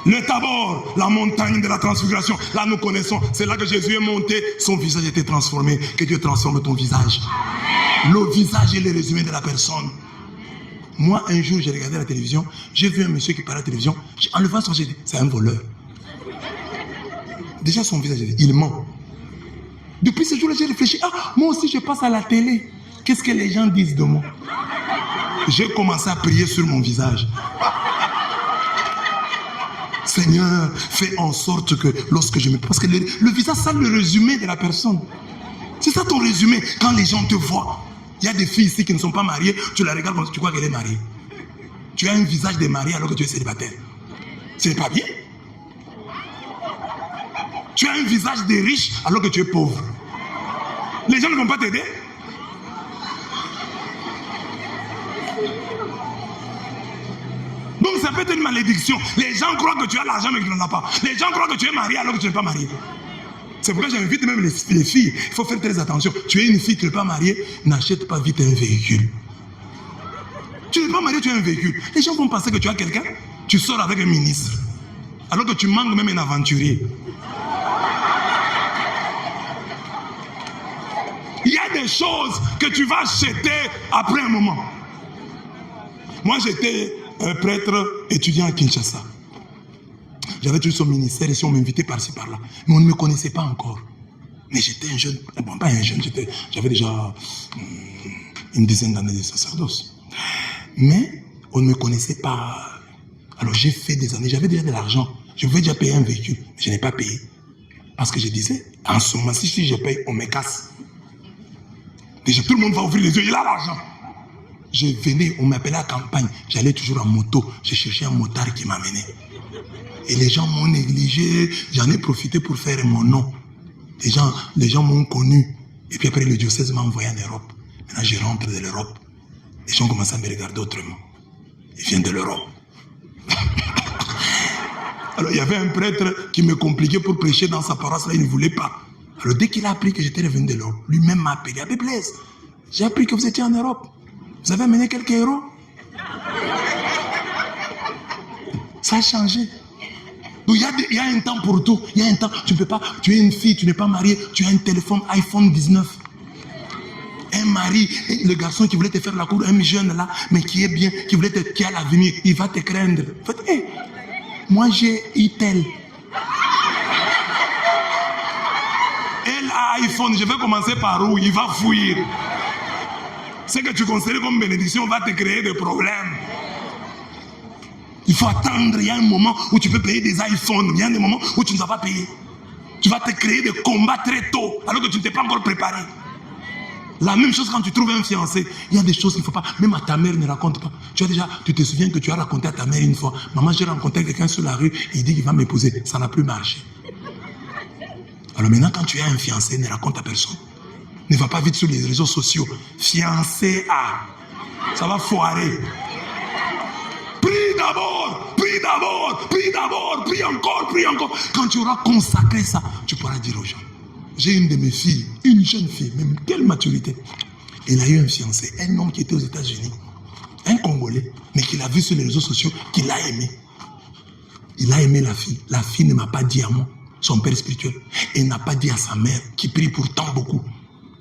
Le Tabor, la montagne de la transfiguration. Là, nous connaissons. C'est là que Jésus est monté. Son visage était transformé. Que Dieu transforme ton visage. Le visage est le résumé de la personne. Moi, un jour, j'ai regardé la télévision. J'ai vu un monsieur qui parlait à la télévision. En levant son, j'ai dit, c'est un voleur. Déjà, son visage, il ment. Depuis ce jour-là, j'ai réfléchi. Ah, moi aussi, je passe à la télé. Qu'est-ce que les gens disent de moi? J'ai commencé à prier sur mon visage. Seigneur, fais en sorte que lorsque je me... Parce que le visage, c'est le résumé de la personne. C'est ça ton résumé. Quand les gens te voient, il y a des filles ici qui ne sont pas mariées, tu la regardes comme tu crois qu'elle est mariée. Tu as un visage de mariée alors que tu es célibataire. Ce n'est pas bien. Tu as un visage de riche alors que tu es pauvre. Les gens ne vont pas t'aider. Donc ça peut être une malédiction. Les gens croient que tu as l'argent mais que tu n'en as pas. Les gens croient que tu es marié alors que tu n'es pas marié. C'est pourquoi j'invite même les filles. Il faut faire très attention. Tu es une fille, tu n'es pas mariée, n'achète pas vite un véhicule. Tu n'es pas marié, tu as un véhicule. Les gens vont penser que tu as quelqu'un. Tu sors avec un ministre. Alors que tu manques même un aventurier. Il y a des choses que tu vas acheter après un moment. Moi, j'étais un prêtre étudiant à Kinshasa. J'avais toujours son ministère et si on m'invitait par-ci par-là. Mais on ne me connaissait pas encore. Mais j'étais un jeune, bon, pas un jeune, j'avais déjà une dizaine d'années de sacerdoce. Mais on ne me connaissait pas. Alors j'ai fait des années, j'avais déjà de l'argent. Je pouvais déjà payer un véhicule, mais je n'ai pas payé. Parce que je disais, en ce moment, si je paye, on me casse. Déjà, tout le monde va ouvrir les yeux, il a l'argent. Je venais, on m'appelait à campagne, j'allais toujours en moto, je cherchais un motard qui m'amenait. Et les gens m'ont négligé, j'en ai profité pour faire mon nom. Les gens m'ont connu. Et puis après, le diocèse m'a envoyé en Europe. Maintenant, je rentre de l'Europe. Les gens commencent à me regarder autrement. Ils viennent de l'Europe. Alors, il y avait un prêtre qui me compliquait pour prêcher dans sa paroisse. Là, il ne voulait pas. Alors, dès qu'il a appris que j'étais revenu de l'Europe, lui-même m'a appelé. Abbé Blaise, j'ai appris que vous étiez en Europe. Vous avez amené quelques héros. Ça a changé. Donc, il y a un temps pour tout. Il y a un temps. Tu ne peux pas. Tu es une fille, tu n'es pas mariée. Tu as un téléphone iPhone 19. Un mari, le garçon qui voulait te faire la cour, un jeune là, mais qui est bien, qui a l'avenir, il va te craindre. En fait, hey, moi j'ai Itel. Elle a iPhone, je vais commencer par où? Il va fouiller. Ce que tu considères comme bénédiction va te créer des problèmes. Il faut attendre, il y a un moment où tu peux payer des iPhones, il y a des moments où tu ne dois pas payer. Tu vas te créer des combats très tôt, alors que tu ne t'es pas encore préparé. La même chose quand tu trouves un fiancé. Il y a des choses qu'il ne faut pas, même à ta mère ne raconte pas. Tu te souviens que tu as raconté à ta mère une fois, maman, j'ai rencontré quelqu'un sur la rue, et il dit qu'il va m'épouser. Ça n'a plus marché. Alors maintenant, quand tu as un fiancé, ne raconte à personne. Ne va pas vite sur les réseaux sociaux. Fiancé à. Ça va foirer. Prie d'abord, prie d'abord, prie d'abord, prie encore, prie encore. Quand tu auras consacré ça, tu pourras dire aux gens. J'ai une de mes filles, une jeune fille, même quelle maturité. Elle a eu un fiancé, un homme qui était aux États-Unis, un Congolais, mais qu'il a vu sur les réseaux sociaux, qu'il a aimé. Il a aimé la fille. La fille ne m'a pas dit à moi, son père spirituel. Elle n'a pas dit à sa mère, qui prie pourtant beaucoup.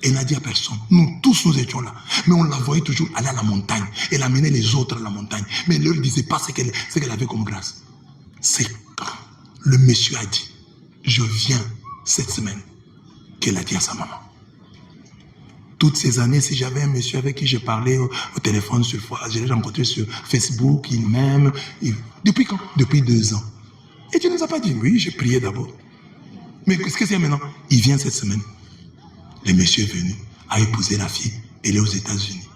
Elle n'a dit à personne. Nous tous, nous étions là. Mais on la voyait toujours aller à la montagne. Elle amenait les autres à la montagne. Mais elle ne leur disait pas ce qu'elle avait comme grâce. C'est quand le monsieur a dit, je viens cette semaine, qu'elle a dit à sa maman. Toutes ces années, si j'avais un monsieur avec qui je parlais au téléphone, je l'ai rencontré sur Facebook, il m'aime. Depuis quand? Depuis 2 ans. Et tu ne nous as pas dit, oui, j'ai prié d'abord. Mais qu'est-ce que c'est maintenant? Il vient cette semaine. Le monsieur est venu, a épousé la fille, elle est aux États-Unis.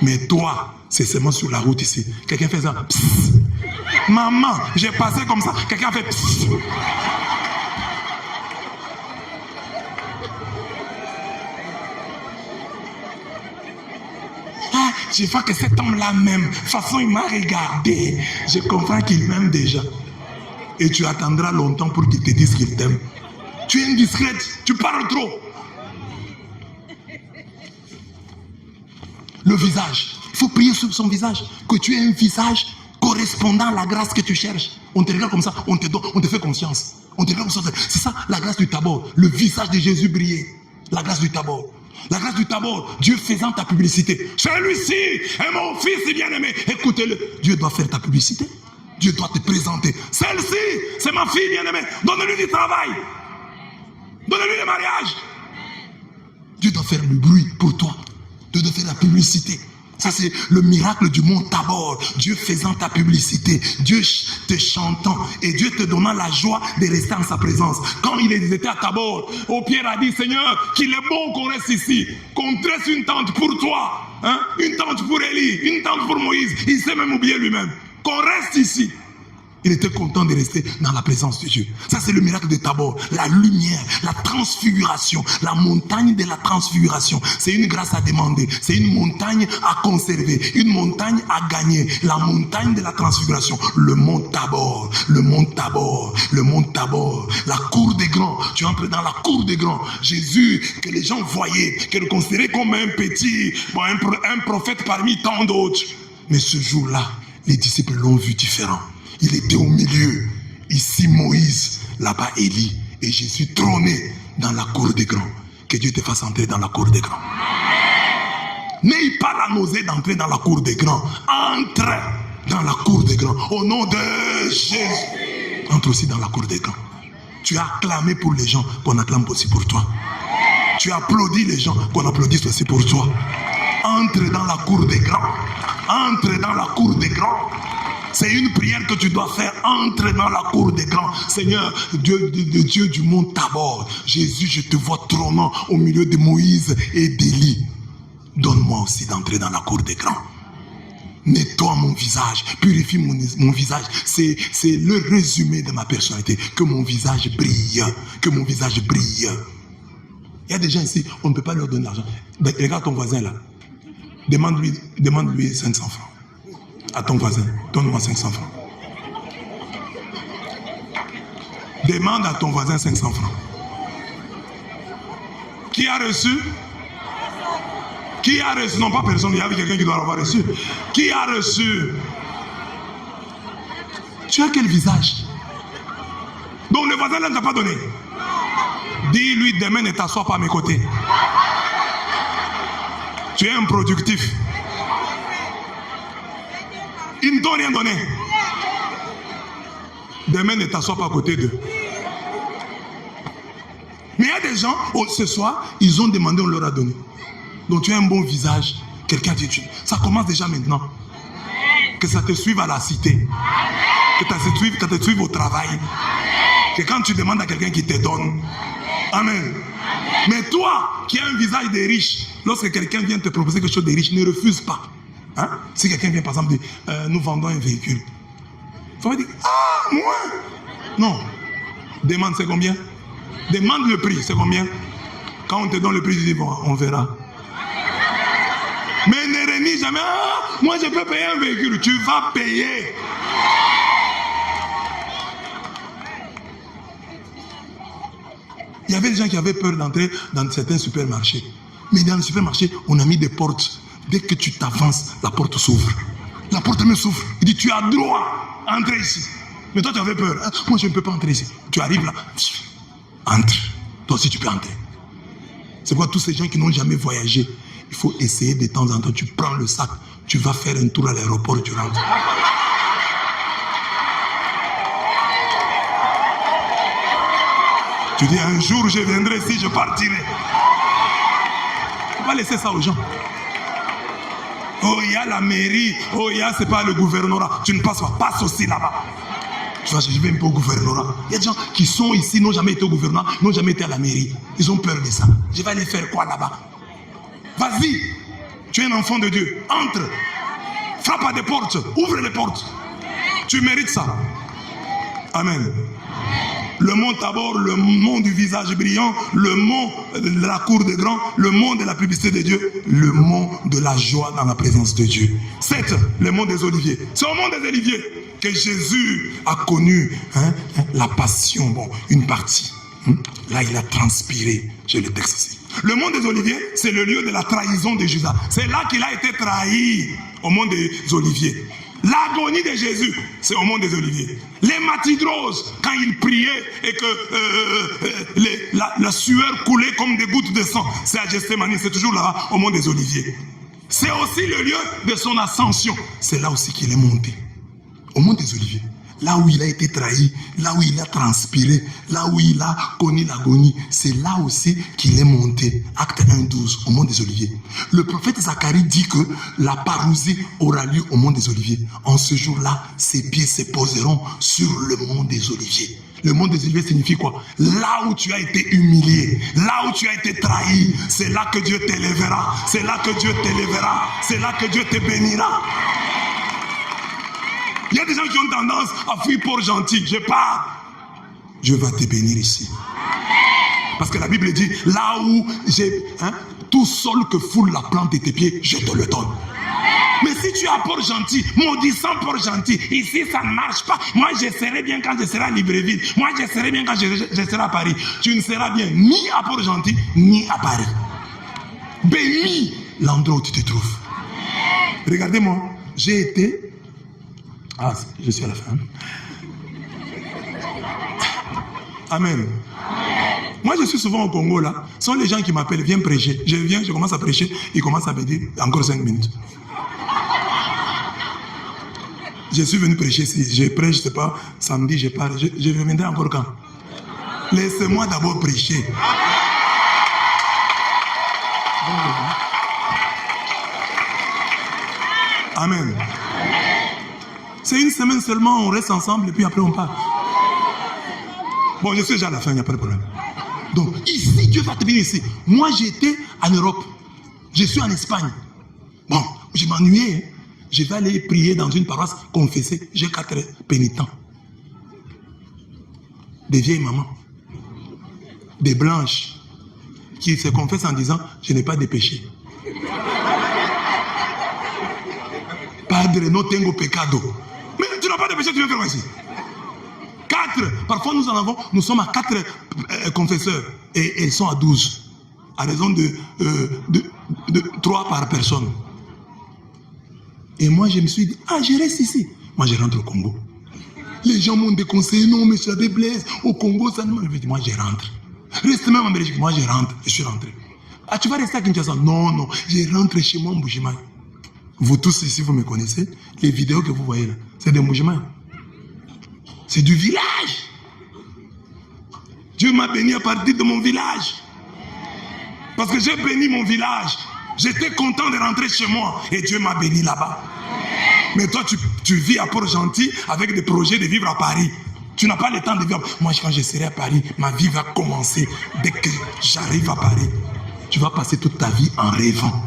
Mais toi, c'est seulement sur la route ici. Quelqu'un fait ça. Psst. Maman, j'ai passé comme ça. Quelqu'un fait psst. Ah, je vois que cet homme-là m'aime. De toute façon, il m'a regardé. Je comprends qu'il m'aime déjà. Et tu attendras longtemps pour qu'il te dise qu'il t'aime. Tu es indiscrète, tu parles trop. Le visage, il faut prier sur son visage. Que tu aies un visage correspondant à la grâce que tu cherches. On te regarde comme ça, on te fait confiance. On te regarde comme ça. C'est ça la grâce du Tabor. Le visage de Jésus brillait. La grâce du Tabor. La grâce du Tabor, Dieu faisant ta publicité. Celui-ci est mon fils bien-aimé. Écoutez-le. Dieu doit faire ta publicité. Dieu doit te présenter. Celle-ci, c'est ma fille bien-aimée. Donne-lui du travail. Donne-lui le mariage. Dieu doit faire le bruit pour toi. Dieu doit faire la publicité. Ça, c'est le miracle du mont Tabor. Dieu faisant ta publicité. Dieu te chantant. Et Dieu te donnant la joie de rester en sa présence. Quand il était à Tabor, Pierre a dit, Seigneur, qu'il est bon qu'on reste ici. Qu'on tresse une tente pour toi. Hein? Une tente pour Élie. Une tente pour Moïse. Il s'est même oublié lui-même. Qu'on reste ici. Il était content de rester dans la présence de Dieu. Ça, c'est le miracle de Tabor. La lumière, la transfiguration, la montagne de la transfiguration. C'est une grâce à demander. C'est une montagne à conserver. Une montagne à gagner. La montagne de la transfiguration. Le mont Tabor. Le mont Tabor. Le mont Tabor. La cour des grands. Tu entres dans la cour des grands. Jésus, que les gens voyaient, qu'elle considérait comme un petit, bon, un prophète parmi tant d'autres. Mais ce jour-là, les disciples l'ont vu différent. Il était au milieu. Ici Moïse, là-bas Élie. Et Jésus trôné dans la cour des grands. Que Dieu te fasse entrer dans la cour des grands. N'aie pas la nausée d'entrer dans la cour des grands. Entre dans la cour des grands. Au nom de Jésus. Entre aussi dans la cour des grands. Tu as acclamé pour les gens, qu'on acclame aussi pour toi. Tu applaudis les gens, qu'on applaudisse aussi pour toi. Entre dans la cour des grands. Entre dans la cour des grands. C'est une prière que tu dois faire. Entre dans la cour des grands. Seigneur, Dieu du mont Tabor. Jésus, je te vois trônant au milieu de Moïse et d'Élie. Donne-moi aussi d'entrer dans la cour des grands. Nettoie mon visage, purifie mon visage. C'est le résumé de ma personnalité. Que mon visage brille. Que mon visage brille. Il y a des gens ici, on ne peut pas leur donner l'argent. Ben, regarde ton voisin là. Demande-lui 500 francs. À ton voisin, donne-moi 500 francs. Demande à ton voisin 500 francs. Qui a reçu? Qui a reçu? Non, pas personne, il y avait quelqu'un qui doit l'avoir reçu. Qui a reçu? Tu as quel visage? Donc le voisin ne t'a pas donné. Dis-lui demain ne t'assois pas à mes côtés. Tu es improductif. Ils ne t'ont rien donné. Demain ne t'assois pas à côté d'eux. Mais il y a des gens, ce soir, ils ont demandé, on leur a donné. Donc tu as un bon visage. Quelqu'un dit, ça commence déjà maintenant. Que ça te suive à la cité. Que ça te suive au travail. Que quand tu demandes à quelqu'un qui te donne. Amen. Mais toi, qui as un visage de riche, lorsque quelqu'un vient te proposer quelque chose de riche, ne refuse pas. Hein? Si quelqu'un vient par exemple dire, nous vendons un véhicule. Il faut dire, ah, moi. Non. Demande, c'est combien? Demande le prix, c'est combien? Quand on te donne le prix, tu dis, bon, on verra. Mais ne renie jamais, ah, moi je peux payer un véhicule. Tu vas payer. Il y avait des gens qui avaient peur d'entrer dans certains supermarchés. Mais dans le supermarché, on a mis des portes. Dès que tu t'avances, la porte s'ouvre. La porte me s'ouvre. Il dit, tu as droit à entrer ici. Mais toi, tu avais peur. Ah, moi, je ne peux pas entrer ici. Tu arrives là. Entre. Toi aussi, tu peux entrer. C'est quoi tous ces gens qui n'ont jamais voyagé? Il faut essayer de temps en temps. Tu prends le sac. Tu vas faire un tour à l'aéroport. Tu rentres. Tu dis, un jour, je viendrai si je partirai. Il ne faut pas laisser ça aux gens. Oh, il y a la mairie. Oh, il y a, c'est pas le gouvernorat. Tu ne passes pas. Passe aussi là-bas. Tu vois, je vais un peu au gouvernorat. Il y a des gens qui sont ici, n'ont jamais été au gouvernorat, n'ont jamais été à la mairie. Ils ont peur de ça. Je vais aller faire quoi là-bas? Vas-y. Tu es un enfant de Dieu. Entre. Frappe à des portes. Ouvre les portes. Tu mérites ça. Amen. Le mont Tabor, le mont du visage brillant, le mont de la cour des grands, le mont de la publicité de Dieu, le mont de la joie dans la présence de Dieu. 7, le mont des Oliviers. C'est au mont des Oliviers que Jésus a connu la passion, bon, une partie. Là, il a transpiré. J'ai le texte ici. Le mont des Oliviers, c'est le lieu de la trahison de Judas. C'est là qu'il a été trahi, au mont des Oliviers. L'agonie de Jésus, c'est au mont des Oliviers. Les matidroses, quand il priait et que la sueur coulait comme des gouttes de sang, c'est à Gethsémani, c'est toujours là, au mont des Oliviers. C'est aussi le lieu de son ascension. C'est là aussi qu'il est monté, au mont des Oliviers. Là où il a été trahi, là où il a transpiré, là où il a connu l'agonie, c'est là aussi qu'il est monté. Acte 1:12, au mont des Oliviers. Le prophète Zacharie dit que la parousie aura lieu au mont des Oliviers. En ce jour-là, ses pieds se poseront sur le mont des Oliviers. Le mont des Oliviers signifie quoi? Là où tu as été humilié, là où tu as été trahi, c'est là que Dieu t'élèvera. C'est là que Dieu t'élèvera. C'est là que Dieu te bénira. Il y a des gens qui ont tendance à fuir Port-Gentil. Je pars. Dieu va te bénir ici. Parce que la Bible dit, là où j'ai tout sol que foule la plante de tes pieds, je te le donne. Mais si tu as Port-Gentil, maudissant Port-Gentil, ici ça ne marche pas. Moi je serai bien quand je serai à Libreville. Moi je serai bien quand je serai à Paris. Tu ne seras bien ni à Port-Gentil, ni à Paris. Bénis l'endroit où tu te trouves. Regardez-moi, j'ai été... Ah, je suis à la fin. Amen. Moi, je suis souvent au Congo, là. Ce sont les gens qui m'appellent, viens prêcher. Je viens, je commence à prêcher, ils commencent à me dire, encore 5 minutes. Je suis venu prêcher, si je prêche, je ne sais pas, samedi, je pars, je reviendrai encore quand? Laissez-moi d'abord prêcher. Amen. C'est une semaine seulement, on reste ensemble et puis après on part. Bon, je suis déjà à la fin, il n'y a pas de problème. Donc, ici, Dieu va te bénir ici. Moi, j'étais en Europe. Je suis en Espagne. Bon, je m'ennuyais. Je vais aller prier dans une paroisse confessée. J'ai 4 pénitents. Des vieilles mamans. Des blanches. Qui se confessent en disant, je n'ai pas de péché. Padre, no tengo pecado. Mais tu n'as pas de péché, tu viens faire quoi ici? 4. Parfois nous sommes à 4 confesseurs et ils sont à 12. À raison de 3 par personne. Et moi je me suis dit, ah je reste ici. Moi je rentre au Congo. Les gens m'ont déconseillé, non mais ça Blaise, au Congo ça ne m'a dit, moi je rentre. Reste même en Belgique, moi je rentre, je suis rentré. Ah tu vas rester à Kinshasa? Non, non, je rentre chez moi en Mbujimayi. Vous tous ici vous me connaissez, les vidéos que vous voyez là, c'est des Mbujimayi. C'est du village. Dieu m'a béni à partir de mon village. Parce que j'ai béni mon village. J'étais content de rentrer chez moi. Et Dieu m'a béni là-bas. Mais toi, tu vis à Port-Gentil avec des projets de vivre à Paris. Tu n'as pas le temps de vivre. Moi, quand je serai à Paris, ma vie va commencer dès que j'arrive à Paris. Tu vas passer toute ta vie en rêvant.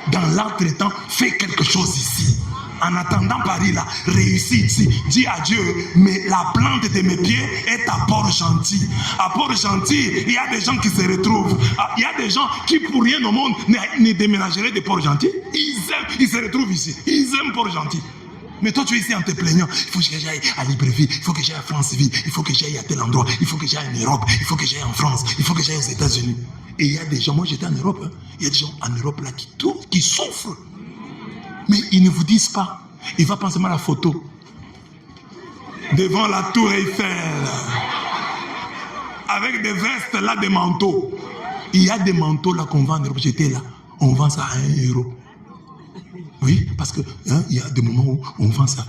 Dans l'entretemps, fais quelque chose ici. En attendant Paris là, réussis ici. Dis à Dieu, mais la plante de mes pieds est à Port-Gentil. À Port-Gentil, il y a des gens qui se retrouvent. Il y a des gens qui pour rien au monde ne déménageraient de Port-Gentil. Ils se retrouvent ici. Ils aiment Port-Gentil. Mais toi tu es ici en te plaignant. Il faut que j'aille à Libreville, il faut que j'aille à Franceville, il faut que j'aille à tel endroit, il faut que j'aille en Europe, il faut que j'aille en France, il faut que j'aille aux États-Unis. Et il y a des gens, moi j'étais en Europe, hein, il y a des gens en Europe là qui souffrent. Mais ils ne vous disent pas. Il va penser à la photo. Devant la tour Eiffel. Avec des vestes là, des manteaux. Il y a des manteaux là qu'on vend en Europe. J'étais là. On vend ça à 1 euro. Oui, parce que il y a des moments où on vend ça.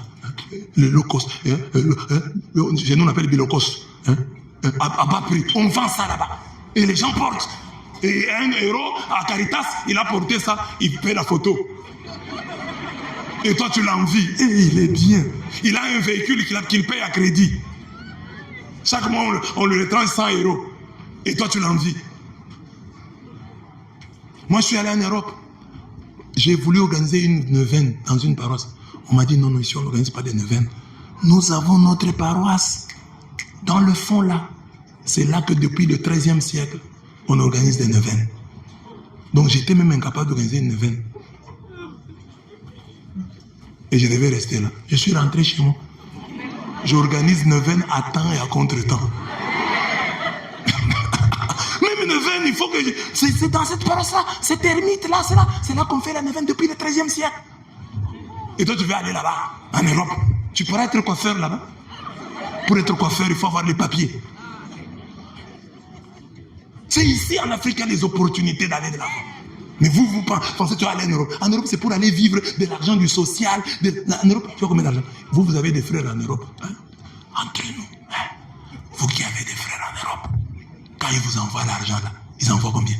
Le low cost. Chez nous on appelle le low cost. À bas prix. On vend ça là-bas. Et les gens portent. Et 1 euro à Caritas, il a porté ça. Il paie la photo. Et toi tu l'envies. Et il est bien. Il a un véhicule qu'il paye à crédit. Chaque mois on lui retranche 100 euros. Et toi tu l'envies. Moi je suis allé en Europe. J'ai voulu organiser une neuvaine dans une paroisse. On m'a dit non, ici on n'organise pas des neuvaines. Nous avons notre paroisse. Dans le fond là. C'est là que depuis le 13e siècle, on organise des neuvaines. Donc j'étais même incapable d'organiser une neuvaine. Et je devais rester là. Je suis rentré chez moi. J'organise neuvaine à temps et à contre-temps. Même neuvaine, il faut que... C'est dans cette paroisse-là, cette ermite-là, c'est là qu'on fait la neuvaine depuis le 13e siècle. Et toi, tu veux aller là-bas, en Europe. Tu pourras être coiffeur là-bas. Pour être coiffeur, il faut avoir les papiers. C'est ici, en Afrique, qu'il y a les opportunités d'aller de l'avant. Mais vous pensez que tu vas aller en Europe. En Europe, c'est pour aller vivre de l'argent, du social. En Europe, tu as combien d'argent? Vous avez des frères en Europe. Hein? Entre nous. Hein? Vous qui avez des frères en Europe. Quand ils vous envoient l'argent, là, ils envoient combien?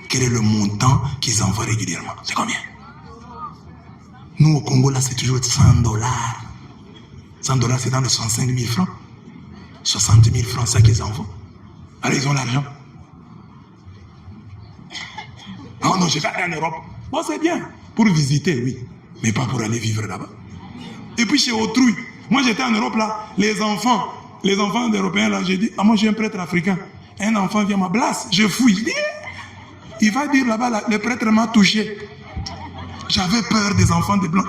Quel est le montant qu'ils envoient régulièrement? C'est combien? Nous, au Congo, là, c'est toujours 100 $. 100 $, c'est dans les 65 000 francs. 60 000 francs, c'est ça qu'ils envoient. Alors, ils ont l'argent. Non, non, je vais aller en Europe. Bon, c'est bien. Pour visiter, oui. mais pas pour aller vivre là-bas. Et puis chez autrui, moi j'étais en Europe là, les enfants d'Européens là, j'ai dit, ah moi je suis un prêtre africain. Un enfant vient ma place, je fouille. Je dis, il va dire là-bas, là, le prêtre m'a touché. J'avais peur des enfants des blancs.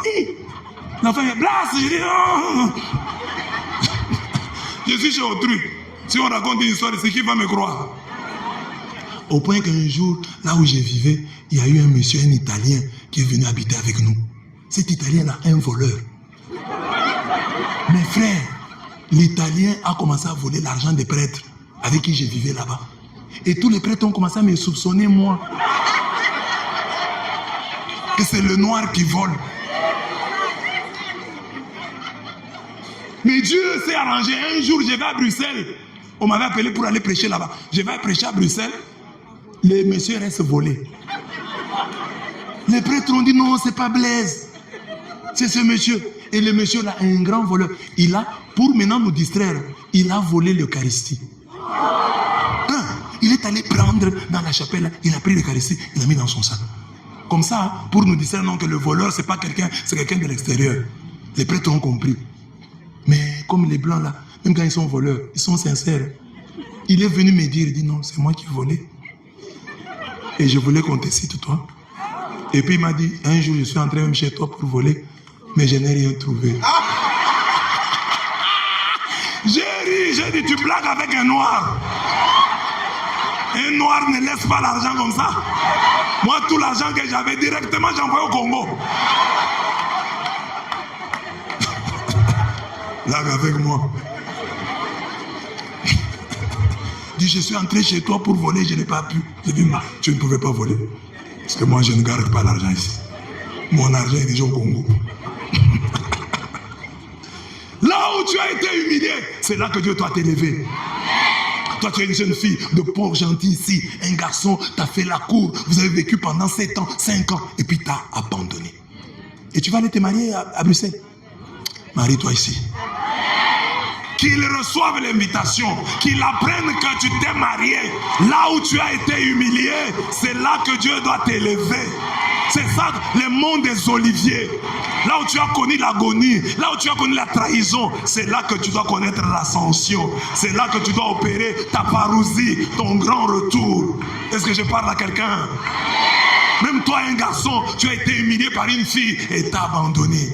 L'enfant vient, place, je dis, non. Je suis chez autrui. Si on raconte une histoire, c'est qui va me croire? Au point qu'un jour, là où je vivais, il y a eu un monsieur, un Italien, qui est venu habiter avec nous. Cet Italien-là, un voleur. Mes frères, l'Italien a commencé à voler l'argent des prêtres avec qui je vivais là-bas. Et tous les prêtres ont commencé à me soupçonner, moi. Que c'est le noir qui vole. Mais Dieu s'est arrangé. Un jour, je vais à Bruxelles. On m'avait appelé pour aller prêcher là-bas. Je vais prêcher à Bruxelles. Les messieurs restent volés. Les prêtres ont dit non, c'est pas Blaise. C'est ce monsieur. Et le monsieur là, un grand voleur. Il a, pour maintenant nous distraire, il a volé l'Eucharistie. Il est allé prendre dans la chapelle, il a pris l'Eucharistie, il l'a mis dans son sac. Comme ça, pour nous distraire, non, que le voleur, c'est pas quelqu'un, c'est quelqu'un de l'extérieur. Les prêtres ont compris. Mais comme les blancs là, même quand ils sont voleurs, ils sont sincères. Il est venu me dire, il dit non, c'est moi qui volais. Et je voulais qu'on te cite toi. Et puis il m'a dit, un jour je suis entré même chez toi pour voler, mais je n'ai rien trouvé. J'ai ri, j'ai dit, tu blagues avec un noir. Un noir ne laisse pas l'argent comme ça. Moi, tout l'argent que j'avais directement, j'envoyais au Congo. Blague avec moi. Dit, je suis entré chez toi pour voler, je n'ai pas pu. J'ai dit, tu ne pouvais pas voler. Parce que moi, je ne garde pas l'argent ici. Mon argent est déjà au Congo. Là où tu as été humilié, c'est là que Dieu doit t'élever. Toi, tu es une jeune fille de pauvre gentil ici. Un garçon t'a fait la cour. Vous avez vécu pendant 7 ans, 5 ans. Et puis t'as abandonné. Et tu vas aller te marier à Bruxelles. Marie-toi ici. Qu'ils reçoivent l'invitation. Qu'ils apprennent que tu t'es marié. Là où tu as été humilié, c'est là que Dieu doit t'élever. C'est ça, le monde des oliviers. Là où tu as connu l'agonie, là où tu as connu la trahison, c'est là que tu dois connaître l'ascension. C'est là que tu dois opérer ta parousie, ton grand retour. Est-ce que je parle à quelqu'un? Même toi, un garçon, tu as été humilié par une fille et t'as abandonné.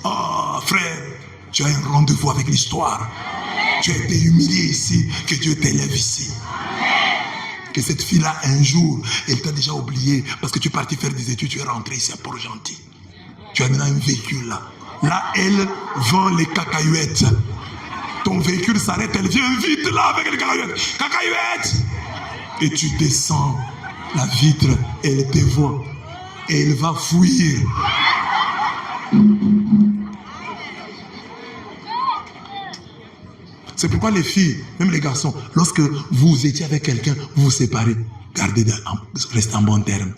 Oh, frère, tu as un rendez-vous avec l'histoire. Tu as été humilié ici, que Dieu t'élève ici. Que cette fille-là, un jour, elle t'a déjà oublié parce que tu es parti faire des études, tu es rentré ici à Port-Gentil. Tu as maintenant un véhicule là. Là, elle vend les cacahuètes. Ton véhicule s'arrête, elle vient vite là avec les cacahuètes. Cacahuètes! Et tu descends la vitre, elle te voit. Et elle va fouiller. C'est pourquoi les filles, même les garçons, lorsque vous étiez avec quelqu'un, vous vous séparez, restez en bon terme.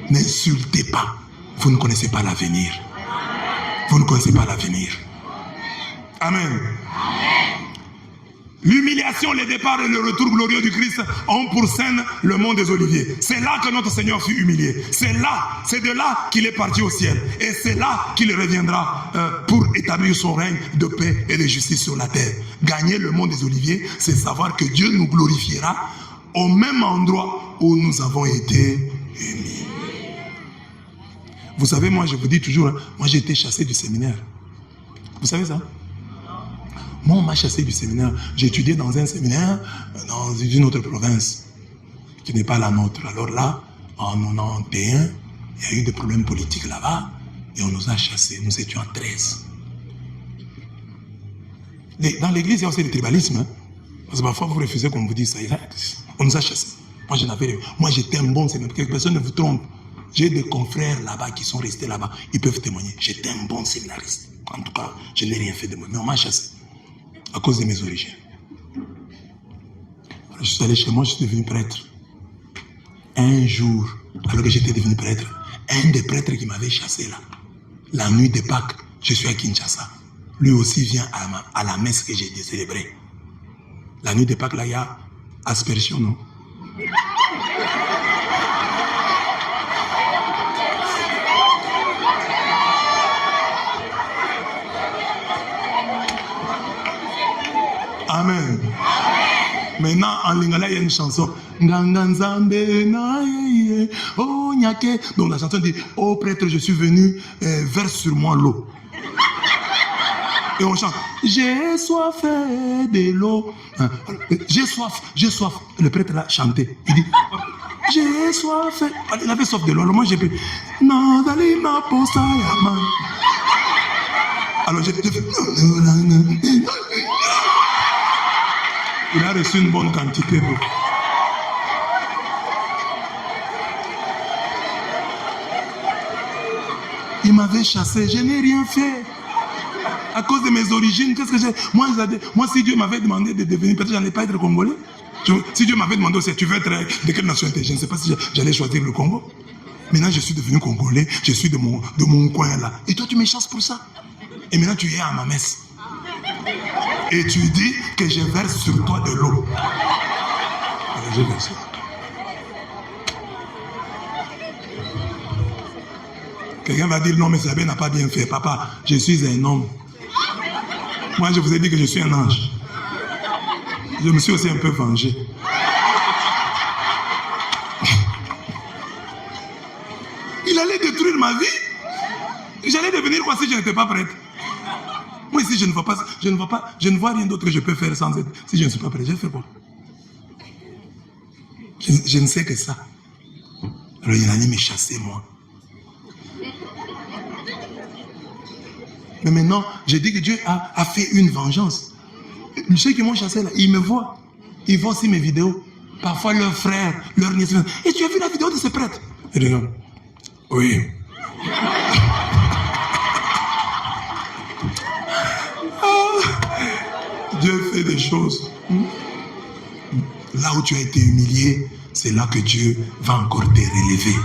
N'insultez pas. Vous ne connaissez pas l'avenir. Vous ne connaissez pas l'avenir. Amen. L'humiliation, le départ et le retour glorieux du Christ ont pour scène le mont des Oliviers. C'est là que notre Seigneur fut humilié. C'est de là qu'il est parti au ciel. Et c'est là qu'il reviendra pour établir son règne de paix et de justice sur la terre. Gagner le mont des Oliviers, c'est savoir que Dieu nous glorifiera au même endroit où nous avons été humiliés. Vous savez, moi je vous dis toujours, moi j'ai été chassé du séminaire. Vous savez ça? Moi, on m'a chassé du séminaire. J'ai étudié dans un séminaire dans une autre province qui n'est pas la nôtre. Alors là, en 91, il y a eu des problèmes politiques là-bas et on nous a chassés. Nous étions 13. Dans l'église, il y a aussi le tribalisme. Hein? Parce que parfois, vous refusez qu'on vous dise ça. On nous a chassés. Moi, j'étais un bon séminaire. Personne ne vous trompe. J'ai des confrères là-bas qui sont restés là-bas. Ils peuvent témoigner. J'étais un bon séminariste. En tout cas, je n'ai rien fait de moi. Mais on m'a chassé. À cause de mes origines. Alors, je suis allé chez moi, je suis devenu prêtre. Un jour, alors que j'étais devenu prêtre, un des prêtres qui m'avait chassé là, la nuit de Pâques, je suis à Kinshasa. Lui aussi vient à la messe que j'ai célébrée. La nuit de Pâques, là, il y a aspersion, non? Maintenant, en lingala, il y a une chanson. Nganganzambe na ye, oh nyake. Donc la chanson dit, oh prêtre, je suis venu, verse sur moi l'eau. Et on chante, j'ai soif de l'eau. J'ai soif, j'ai soif. Le prêtre l'a chanté. Il dit, j'ai soif. Il avait soif de l'eau. Alors moi j'ai pris, non, d'aller ma posta yaman. Alors j'ai fait, il a reçu une bonne quantité d'eau. Il m'avait chassé, je n'ai rien fait. À cause de mes origines, qu'est-ce que j'ai? Moi, si Dieu m'avait demandé de devenir, peut-être j'allais pas être congolais. Si Dieu m'avait demandé aussi, tu veux être de quelle nationalité? Je ne sais pas si j'allais choisir le Congo. Maintenant, je suis devenu congolais, je suis de mon coin là. Et toi, tu me chasses pour ça. Et maintenant, tu es à ma messe. Et tu dis que je verse sur toi de l'eau. Alors, je verse. Quelqu'un va dire non, mais Sabé n'a pas bien fait. Papa, je suis un homme. Moi, je vous ai dit que je suis un ange. Je me suis aussi un peu vengé. Il allait détruire ma vie. J'allais devenir quoi si je n'étais pas prête? Moi, si je ne vois pas, je ne vois rien d'autre que je peux faire sans être. Si je ne suis pas prêt, je fais quoi? Je ne sais que ça. Alors, il allait me chasser, moi. Mais maintenant, je dis que Dieu a fait une vengeance. Ceux qui m'ont chassé là, ils me voient. Ils voient aussi mes vidéos. Parfois leurs frères, leurs nièces. Et tu as vu la vidéo de ce prêtre? Et je dis, oui. Dieu fait des choses. Là où tu as été humilié, c'est là que Dieu va encore te relever.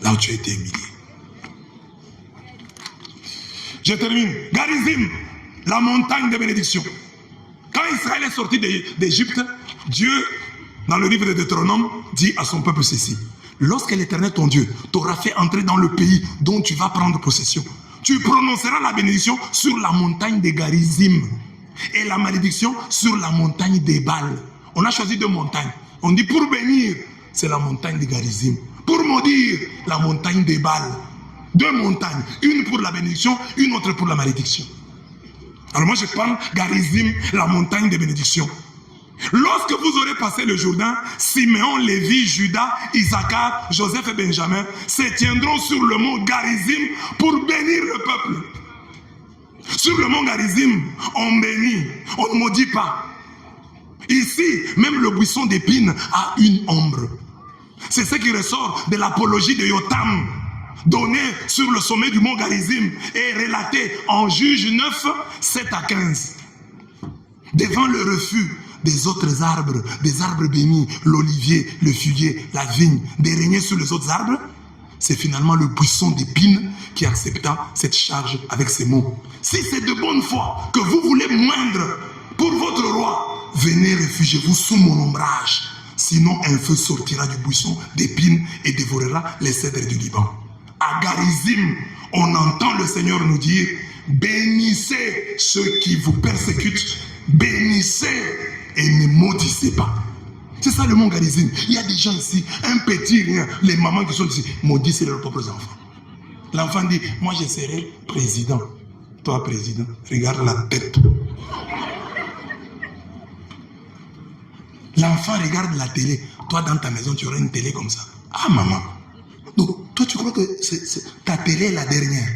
Là où tu as été humilié. Je termine. Garizim, la montagne de bénédiction. Quand Israël est sorti d'Égypte, Dieu, dans le livre de Deutéronome, dit à son peuple ceci. Lorsque l'Éternel, ton Dieu, t'aura fait entrer dans le pays dont tu vas prendre possession, tu prononceras la bénédiction sur la montagne de Garizim et la malédiction sur la montagne d'Ébal. On a choisi deux montagnes. On dit pour bénir, c'est la montagne de Garizim. Pour maudire, la montagne d'Ébal. Deux montagnes, une pour la bénédiction, une autre pour la malédiction. Alors moi je parle Garizim, la montagne de bénédiction. Lorsque vous aurez passé le Jourdain, Siméon, Lévi, Judas, Issachar, Joseph et Benjamin se tiendront sur le mont Garizim pour bénir le peuple. Sur le mont Garizim, on bénit, on ne maudit pas. Ici, même le buisson d'épines a une ombre. C'est ce qui ressort de l'apologie de Yotam, donné sur le sommet du mont Garizim et relaté en Juge 9, 7 à 15. Devant le refus des autres arbres, des arbres bénis, l'olivier, le figuier, la vigne, de régner sur les autres arbres, c'est finalement le buisson d'épines qui accepta cette charge avec ces mots. Si c'est de bonne foi que vous voulez moindre pour votre roi, venez réfugiez-vous sous mon ombrage. Sinon un feu sortira du buisson d'épines et dévorera les cèdres du Liban. À Garizim, on entend le Seigneur nous dire, bénissez ceux qui vous persécutent, bénissez et ne maudissez pas. C'est ça le mont Garizim. Il y a des gens ici, un petit rien, les mamans qui sont ici, maudissez leurs propres enfants. L'enfant dit, moi je serai président. Toi président, regarde la tête. L'enfant regarde la télé. Toi dans ta maison, tu auras une télé comme ça. Ah maman. Donc toi tu crois que ta télé est la dernière.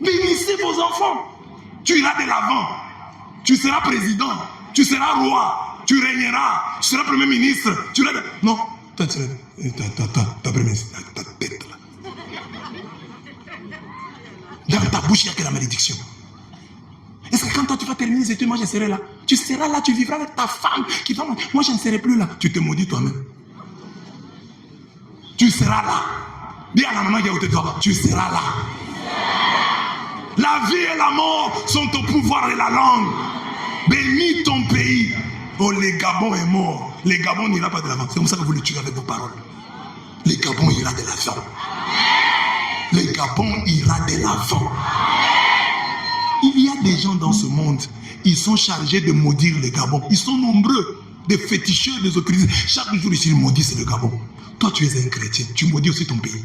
Bénissez vos enfants. Tu iras de l'avant. Tu seras président. Tu seras roi. Tu régneras. Tu seras premier ministre. Tu seras... Non. Toi, tu ta premier ministre. Ta tête là. Dans ta bouche, il n'y a que la malédiction. Est-ce que quand toi tu vas terminer les études, moi je serai là. Tu seras là, tu vivras avec ta femme. Qui va... Moi je ne serai plus là. Tu te maudis toi-même. Tu seras là. Dis à la maman qui est à côté de toi, tu seras là. La vie et la mort sont au pouvoir de la langue. Bénis ton pays. Oh, le Gabon est mort. Le Gabon n'ira pas de l'avant. C'est comme ça que vous le tuez avec vos paroles. Le Gabon ira de l'avant. Le Gabon ira de l'avant. Il y a des gens dans ce monde, ils sont chargés de maudire le Gabon. Ils sont nombreux, des féticheurs, des occultistes. Chaque jour ici, ils maudissent le Gabon. Toi, tu es un chrétien, tu maudis aussi ton pays.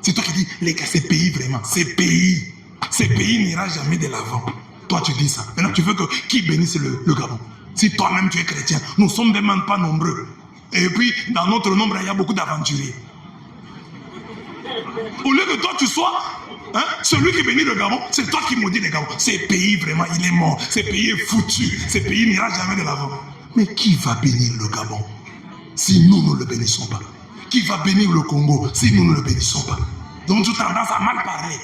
C'est toi qui dis, les gars, ces pays vraiment, ces pays n'ira jamais de l'avant. Toi, tu dis ça. Maintenant, tu veux que qui bénisse le Gabon? Si toi-même tu es chrétien, nous ne sommes même pas nombreux. Et puis, dans notre nombre, il y a beaucoup d'aventuriers. Au lieu que toi, tu sois celui qui bénit le Gabon, c'est toi qui maudis le Gabon. Ces pays, vraiment, il est mort. Ces pays est foutu. Ces pays n'ira jamais de l'avant. Mais qui va bénir le Gabon si nous ne le bénissons pas? Qui va bénir le Congo si nous ne le bénissons pas? Donc, tu as tendance à mal parler.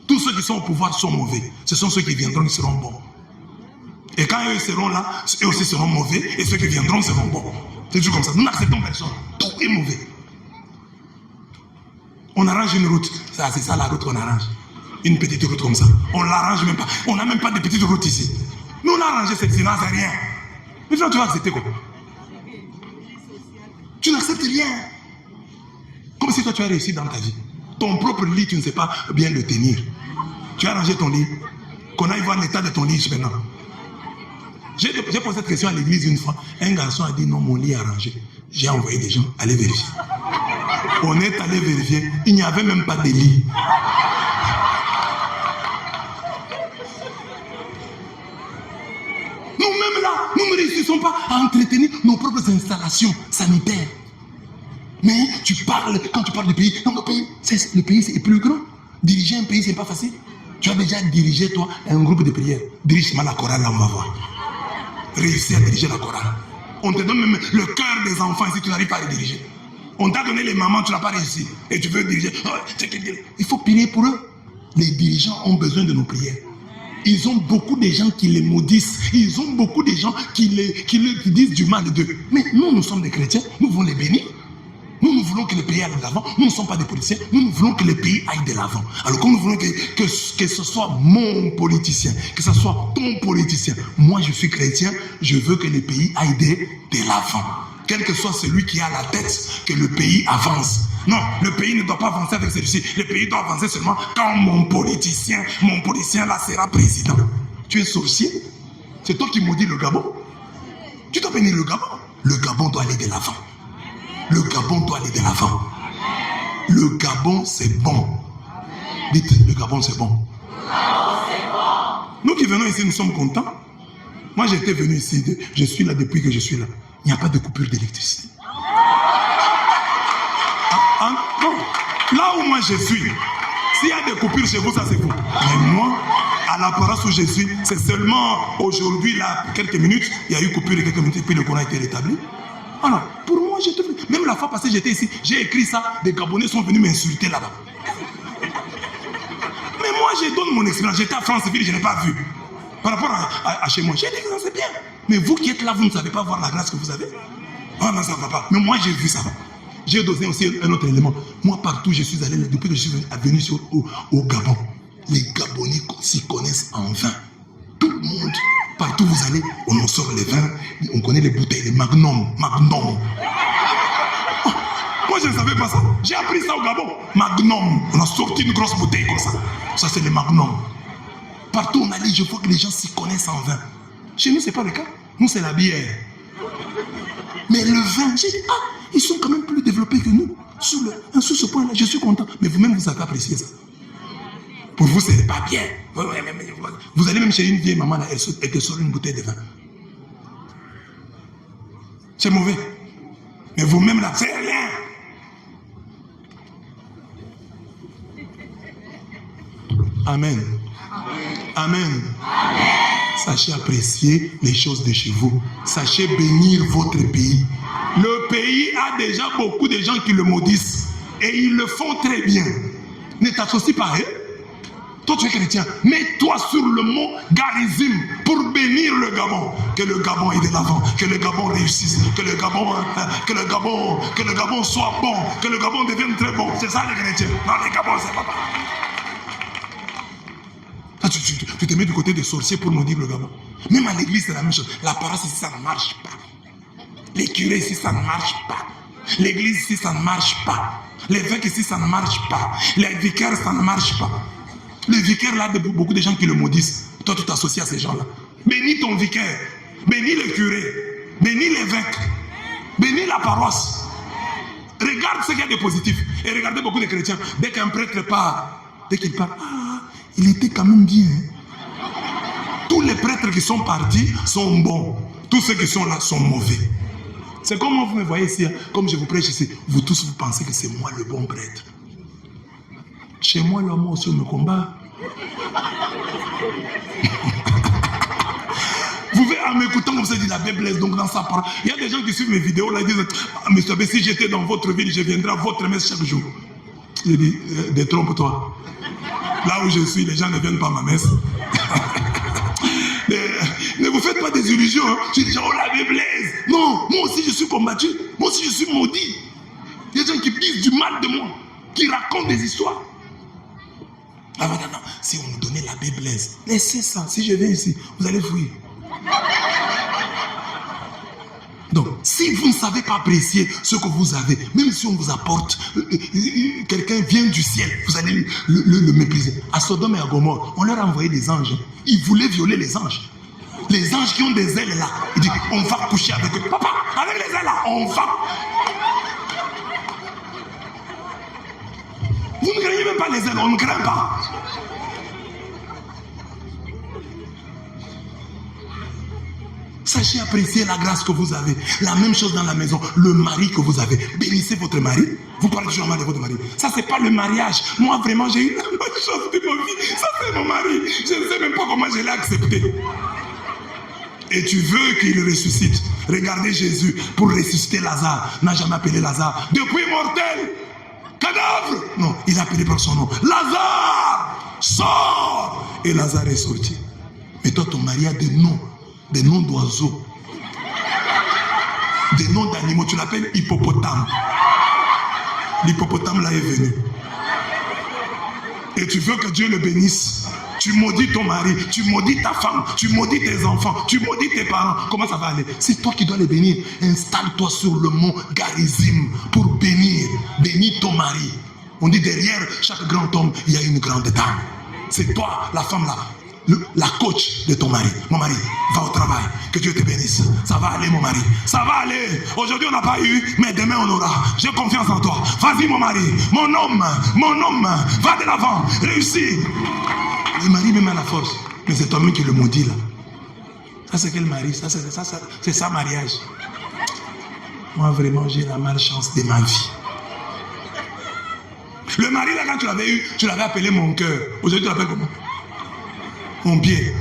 Tous ceux qui sont au pouvoir sont mauvais. Ce sont ceux qui viendront, ils seront bons. Et quand eux seront là, eux aussi seront mauvais. Et ceux qui viendront seront bons. C'est toujours comme ça. Nous n'acceptons personne. Tout est mauvais. On arrange une route. C'est ça la route qu'on arrange. Une petite route comme ça. On l'arrange même pas. On n'a même pas de petite route ici. Nous, on a arrangé celle-ci, non, c'est rien. Mais tu vas accepter quoi? Tu n'acceptes rien. Comme si toi, tu as réussi dans ta vie. Ton propre lit, tu ne sais pas bien le tenir. Tu as arrangé ton lit. Qu'on aille voir l'état de ton lit maintenant. J'ai posé cette question à l'église une fois. Un garçon a dit non, mon lit est arrangé. J'ai envoyé des gens aller vérifier. On est allé vérifier. Il n'y avait même pas de lit. Nous-mêmes là, nous ne réussissons pas à entretenir nos propres installations sanitaires. Mais tu parles, quand tu parles du pays, dans le pays est plus grand. Diriger un pays, c'est pas facile. Tu as déjà dirigé, toi, un groupe de prière. Dirige-moi la chorale, là, on va voir. Réussir à diriger la chorale. On te donne même le cœur des enfants si tu n'arrives pas à les diriger. On t'a donné les mamans, tu n'as pas réussi. Et tu veux diriger. Il faut prier pour eux. Les dirigeants ont besoin de nos prières. Ils ont beaucoup de gens qui les maudissent. Ils ont beaucoup de gens qui disent du mal d'eux. Mais nous sommes des chrétiens. Nous voulons les bénir. Nous voulons que le pays aille de l'avant. Nous ne sommes pas des politiciens. Nous voulons que le pays aille de l'avant. Alors que nous voulons que ce soit mon politicien, que ce soit ton politicien. Moi, je suis chrétien. Je veux que le pays aille de l'avant. Quel que soit celui qui a la tête, que le pays avance. Non, le pays ne doit pas avancer avec celui-ci. Le pays doit avancer seulement quand mon politicien là sera président. Tu es sorcier? C'est toi qui maudis le Gabon? Tu dois bénir le Gabon. Le Gabon doit aller de l'avant. Le Gabon doit aller de l'avant. Le Gabon, c'est bon. Dites, le Gabon, c'est bon. Nous qui venons ici, nous sommes contents. Moi, j'étais venu ici, je suis là depuis que je suis là. Il n'y a pas de coupure d'électricité. Non. Là où moi je suis, s'il y a des coupures chez vous, ça c'est vous. Mais moi, à la paroisse où je suis, c'est seulement aujourd'hui, là, quelques minutes, il y a eu coupure de quelques minutes, puis le courant a été rétabli. Alors, pour moi, même la fois passée, j'étais ici, j'ai écrit ça, des Gabonais sont venus m'insulter là-bas. Mais moi, je donne mon expérience. J'étais à Franceville, je n'ai pas vu. Par rapport à chez moi, j'ai dit que ça c'est bien. Mais vous qui êtes là, vous ne savez pas voir la grâce que vous avez. Ah non, ça ne va pas. Mais moi, j'ai vu ça. J'ai donné aussi un autre élément. Moi, partout, je suis allé, depuis que je suis venu au Gabon, les Gabonais s'y connaissent en vin. Tout le monde, partout où vous allez, on en sort les vins, on connaît les bouteilles, les Magnum. Oh, moi, je ne savais pas ça. J'ai appris ça au Gabon. Magnum. On a sorti une grosse bouteille comme ça. Ça, c'est les Magnum. Partout où on allait, je vois que les gens s'y connaissent en vin. Chez nous, ce n'est pas le cas. Nous, c'est la bière. Mais le vin, j'ai dit, ils sont quand même plus développés que nous. Sur ce point-là, je suis content. Mais vous-même, vous avez apprécié ça. Pour vous, ce n'est pas bien. Vous allez même chez une vieille maman, là, elle te sort une bouteille de vin. C'est mauvais. Mais vous-même, là, c'est rien. Amen. Amen. Sachez apprécier les choses de chez vous. Sachez bénir votre pays. Le pays a déjà beaucoup de gens qui le maudissent. Et ils le font très bien. Ne t'associe pas à eux. Toi, tu es chrétien. Mets-toi sur le mot Garizim pour bénir le Gabon. Que le Gabon aille de l'avant. Que le Gabon réussisse. Que le Gabon soit bon. Que le Gabon devienne très bon. C'est ça les chrétiens. Non, les Gabon, c'est pas pareil. Tu te mets du côté des sorciers pour maudire le Gabon. Même à l'église, c'est la même chose. La paroisse ici, ça ne marche pas. Les curés ici, ça ne marche pas. L'église ici, ça ne marche pas. L'évêque ici, ça ne marche pas. Les vicaires, ça ne marche pas. Le vicaire là, beaucoup de gens qui le maudissent. Toi, tu t'associes à ces gens-là. Bénis ton vicaire. Bénis le curé. Bénis l'évêque. Bénis la paroisse. Regarde ce qu'il y a de positif. Et regardez beaucoup de chrétiens. Dès qu'un prêtre part, dès qu'il part, il était quand même bien. Tous les prêtres qui sont partis sont bons. Tous ceux qui sont là sont mauvais. C'est comme vous me voyez ici, comme je vous prêche ici. Vous tous, vous pensez que c'est moi le bon prêtre. Chez moi, là, moi aussi, on me combat. Vous verrez, en m'écoutant comme ça, je dis la Bible laisse donc dans sa parole. Il y a des gens qui suivent mes vidéos, là, ils disent, Monsieur Abbé, si j'étais dans votre ville, je viendrais à votre messe chaque jour. Je dis, détrompe-toi. Là où je suis, les gens ne viennent pas à ma messe. Ne vous faites pas des illusions. Hein. Je dis, oh la Bible laisse. Non, moi aussi je suis combattu. Moi aussi je suis maudit. Il y a des gens qui disent du mal de moi, qui racontent des histoires. Ah non, non, si on nous donnait la Bible laisse, laissez ça. Si je viens ici, vous allez fuir. Donc, si vous ne savez pas apprécier ce que vous avez, même si on vous apporte, quelqu'un vient du ciel, vous allez le mépriser. À Sodome et à Gomorrhe, on leur a envoyé des anges. Ils voulaient violer les anges. Les anges qui ont des ailes là, ils disent, on va coucher avec eux. Papa, avec les ailes là, on va. Vous ne craignez même pas les ailes, on ne craint pas. Sachez apprécier la grâce que vous avez. La même chose dans la maison. Le mari que vous avez. Bénissez votre mari. Vous parlez toujours mal de votre mari. Ça, c'est pas le mariage. Moi, vraiment, j'ai eu la bonne chose de ma vie. Ça, c'est mon mari. Je ne sais même pas comment je l'ai accepté. Et tu veux qu'il ressuscite. Regardez Jésus, pour ressusciter Lazare, n'a jamais appelé Lazare depuis mortel. Cadavre. Non, il a appelé par son nom. Lazare, sors. Et Lazare est sorti. Mais toi, ton mari a des noms. Des noms d'oiseaux, des noms d'animaux. Tu l'appelles hippopotame. L'hippopotame là est venu. Et tu veux que Dieu le bénisse. Tu maudis ton mari, tu maudis ta femme, tu maudis tes enfants, tu maudis tes parents. Comment ça va aller? C'est toi qui dois les bénir. Installe-toi sur le mont Garizim pour bénir. Bénis ton mari. On dit derrière chaque grand homme, il y a une grande dame. C'est toi, la femme là. La coach de ton mari. Mon mari, va au travail. Que Dieu te bénisse. Ça va aller, mon mari. Ça va aller. Aujourd'hui, on n'a pas eu, mais demain, on aura. J'ai confiance en toi. Vas-y, mon mari. Mon homme, va de l'avant. Réussis. Le mari même a la force. Mais c'est toi-même qui le maudit, là. Ça, c'est quel mari? C'est ça, mariage. Moi, vraiment, j'ai la malchance de ma vie. Le mari, là, quand tu l'avais eu, tu l'avais appelé mon cœur. Aujourd'hui, tu l'appelles comment? Mon pied.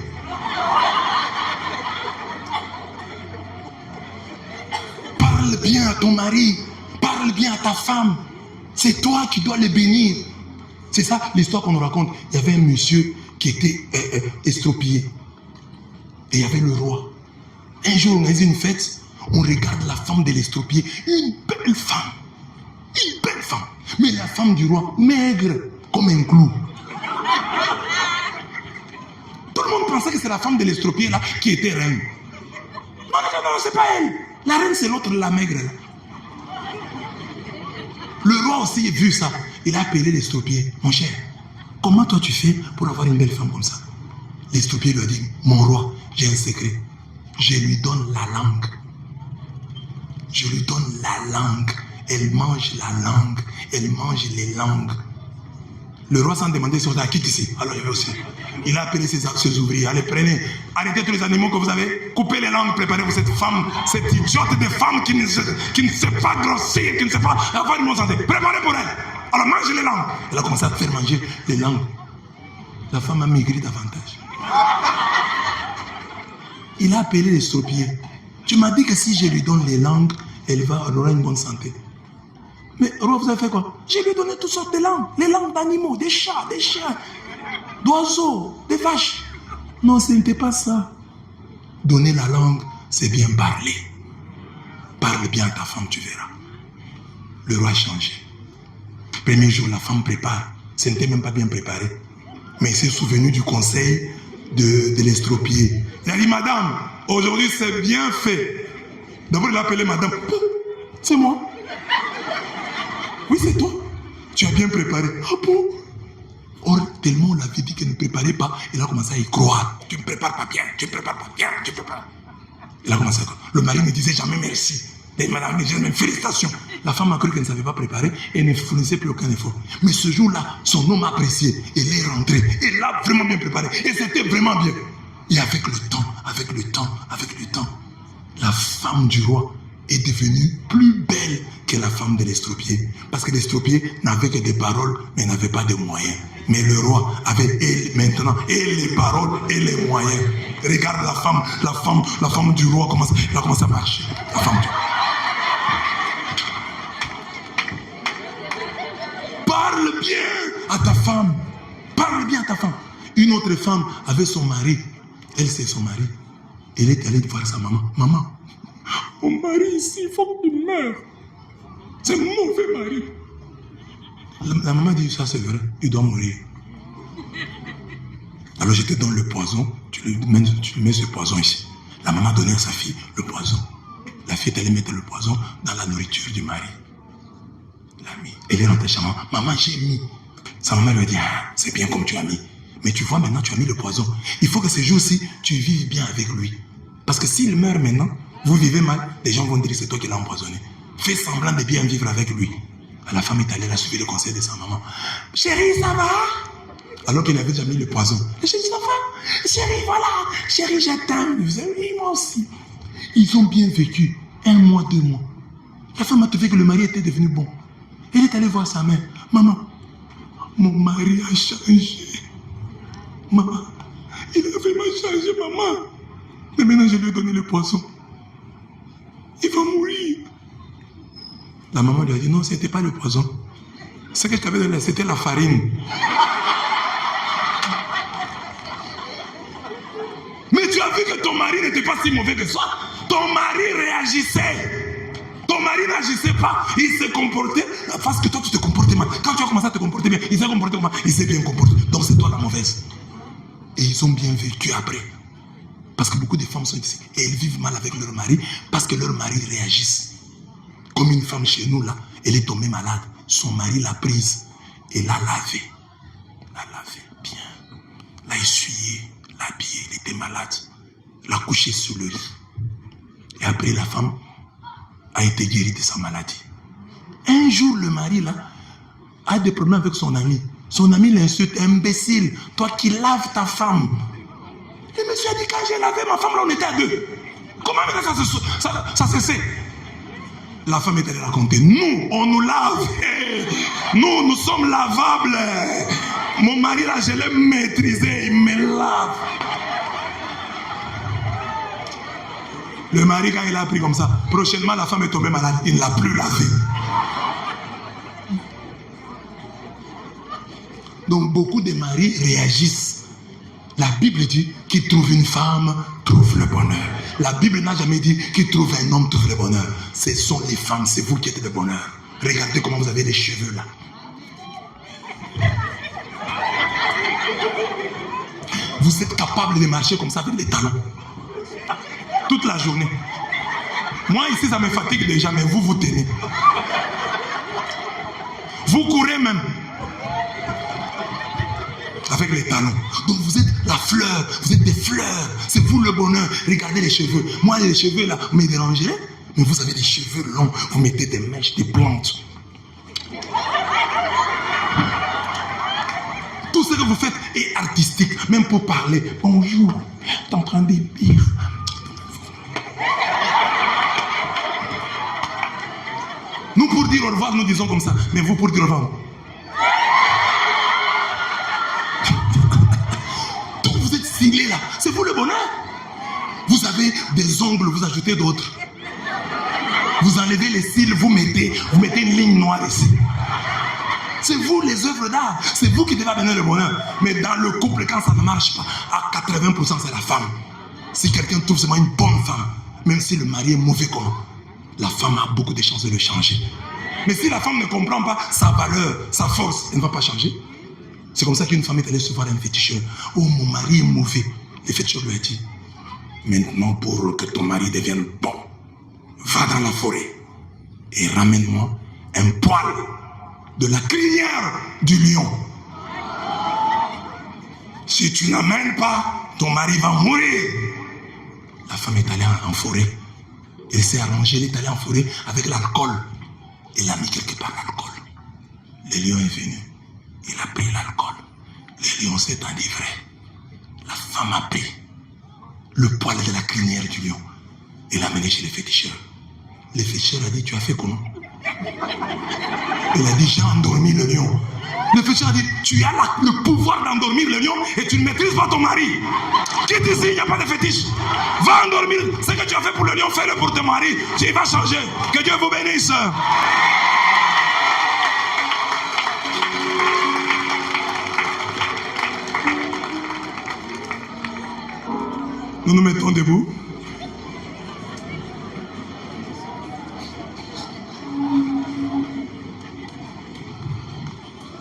Parle bien à ton mari. Parle bien à ta femme. C'est toi qui dois les bénir. C'est ça l'histoire qu'on nous raconte. Il y avait un monsieur qui était estropié. Et il y avait le roi. Un jour, on a eu une fête. On regarde la femme de l'estropié. Une belle femme. Une belle femme. Mais la femme du roi, maigre comme un clou. Tout le monde pensait que c'est la femme de l'estropié là qui était reine. Non, c'est pas elle. La reine, c'est l'autre, la maigre là. Le roi aussi a vu ça. Il a appelé l'estropié. Mon cher, comment toi tu fais pour avoir une belle femme comme ça? L'estropié lui a dit, mon roi, j'ai un secret. Je lui donne la langue. Je lui donne la langue. Elle mange la langue. Elle mange les langues. Le roi s'en demandait si on a quitte ici. Alors il y avait aussi. Il a appelé ses ouvriers. Allez, prenez. Arrêtez tous les animaux que vous avez. Coupez les langues. Préparez-vous cette femme. Cette idiote de femme qui ne sait pas grossir. Qui ne sait pas avoir une bonne santé. Préparez pour elle. Alors mangez les langues. Elle a commencé à faire manger les langues. La femme a maigri davantage. Il a appelé les estropiés. Tu m'as dit que si je lui donne les langues, elle aura une bonne santé. Mais roi, vous avez fait quoi? Je lui ai donné toutes sortes de langues. Les langues d'animaux, des chats, des chiens, d'oiseaux, des vaches. Non, ce n'était pas ça. Donner la langue, c'est bien parler. Parle bien à ta femme, tu verras. Le roi a changé. Premier jour, la femme prépare. Ce n'était même pas bien préparé. Mais il s'est souvenu du conseil de l'estropié. Il a dit, madame, aujourd'hui c'est bien fait. D'abord, il a appelé madame. C'est moi. Oui, c'est toi. Tu as bien préparé. Ah bon? Or, tellement on l'avait dit qu'elle ne préparait pas, elle a commencé à y croire. Tu ne prépares pas bien, tu ne prépares pas bien, tu ne prépares pas. Elle a commencé à croire. Le mari ne disait jamais merci. Et madame ne disait même félicitations. La femme a cru qu'elle ne savait pas préparer et ne fournissait plus aucun effort. Mais ce jour-là, son homme a apprécié. Elle est rentrée. Elle l'a vraiment bien préparé. Et c'était vraiment bien. Et avec le temps, la femme du roi est devenue plus belle que la femme de l'estropié. Parce que l'estropié n'avait que des paroles, mais n'avait pas de moyens. Mais le roi avait maintenant et les paroles et les moyens. Regarde la femme du roi, elle a commencé à marcher. La femme du roi. Parle bien à ta femme. Parle bien à ta femme. Une autre femme avait son mari. Elle, c'est son mari. Elle est allée voir sa maman. Maman, mon mari ici, il faut qu'il meure. C'est un mauvais mari. La maman dit, ça c'est vrai, il doit mourir. Alors je te donne le poison, tu lui mets ce poison ici. La maman donnait à sa fille le poison. La fille est allée mettre le poison dans la nourriture du mari. Elle a mis. Elle est rentrée chez maman. Maman, j'ai mis. Sa maman lui a dit, ah, c'est bien comme tu as mis. Mais tu vois, maintenant tu as mis le poison. Il faut que ce jour-ci, tu vives bien avec lui. Parce que s'il meurt maintenant, vous vivez mal, les gens vont dire c'est toi qui l'as empoisonné. Fais semblant de bien vivre avec lui. La femme est allée la suivre le conseil de sa maman. Chérie, ça va? Alors qu'il avait déjà mis le poison. Chérie, ça va? Chérie, voilà. Chérie, je t'aime. Oui, moi aussi. Ils ont bien vécu 1 mois, 2 mois. La femme a trouvé que le mari était devenu bon. Elle est allée voir sa mère. Maman, mon mari a changé. Maman, il a vraiment changé, maman. Mais maintenant, je lui ai donné le poison. Il va mourir. La maman lui a dit, non, ce n'était pas le poison. Ce que je t'avais donné, c'était la farine. Mais tu as vu que ton mari n'était pas si mauvais que ça. Ton mari réagissait. Ton mari n'agissait pas. Il se comportait parce que toi, tu te comportais mal. Quand tu as commencé à te comporter bien, il s'est comporté comment? Il s'est bien comporté. Donc c'est toi la mauvaise. Et ils ont bien vécu après. Parce que beaucoup de femmes sont ici. Et elles vivent mal avec leur mari parce que leur mari réagissent. Comme une femme chez nous là, elle est tombée malade. Son mari l'a prise et l'a lavée. L'a lavée bien. L'a essuyée, l'a habillée. Elle était malade. L'a couchée sur le lit. Et après la femme a été guérie de sa maladie. Un jour le mari là a des problèmes avec son ami. Son ami l'insulte, imbécile, toi qui laves ta femme. Le monsieur a dit, quand j'ai lavé ma femme, là on était à 2. Comment ça se sait? La femme est allée raconter, nous, on nous lave. Nous sommes lavables. Mon mari là, je l'ai maîtrisé, il me lave. Le mari, quand il a appris comme ça, prochainement la femme est tombée malade, il ne l'a plus lavé. Donc beaucoup de maris réagissent. La Bible dit qui trouve une femme trouve le bonheur. La Bible n'a jamais dit qui trouve un homme trouve le bonheur. Ce sont les femmes, c'est vous qui êtes le bonheur. Regardez comment vous avez les cheveux là. Vous êtes capable de marcher comme ça avec les talons. Toute la journée. Moi ici ça me fatigue déjà, mais vous tenez. Vous courez même. Avec les talons. Donc vous êtes la fleur, vous êtes des fleurs. C'est vous le bonheur. Regardez les cheveux. Moi les cheveux là, vous me dérangez. Mais vous avez des cheveux longs. Vous mettez des mèches, des plantes. Tout ce que vous faites est artistique. Même pour parler. Bonjour. T'es en train de dire. Nous pour dire au revoir, nous disons comme ça. Mais vous pour dire au revoir. Là. C'est vous le bonheur. Vous avez des ongles, vous ajoutez d'autres. Vous enlevez les cils, vous mettez une ligne noire ici. C'est vous les œuvres d'art. C'est vous qui devez amener le bonheur. Mais dans le couple, quand ça ne marche pas, à 80% c'est la femme. Si quelqu'un trouve seulement une bonne femme, même si le mari est mauvais comment, la femme a beaucoup de chances de le changer. Mais si la femme ne comprend pas sa valeur, sa force, elle ne va pas changer. C'est comme ça qu'une femme est allée se voir un féticheur. Oh, mon mari est mauvais. Le féticheur lui a dit, maintenant pour que ton mari devienne bon, va dans la forêt et ramène-moi un poil de la crinière du lion. Si tu n'amènes pas, ton mari va mourir. La femme est allée en forêt. Elle s'est arrangée, elle est allée en forêt avec l'alcool. Elle a mis quelque part l'alcool. Le lion est venu. Il a pris l'alcool. Le lion s'est enivré. La femme a pris le poil de la crinière du lion. Et l'a amené chez les féticheurs. Le féticheur a dit, tu as fait comment? Il a dit, j'ai endormi le lion. Le féticheur a dit, tu as le pouvoir d'endormir le lion et tu ne maîtrises pas ton mari. Quitte ici, il n'y a pas de fétiche. Va endormir. Ce que tu as fait pour le lion, fais-le pour ton mari. Tu vas changer. Que Dieu vous bénisse. Nous nous mettons debout.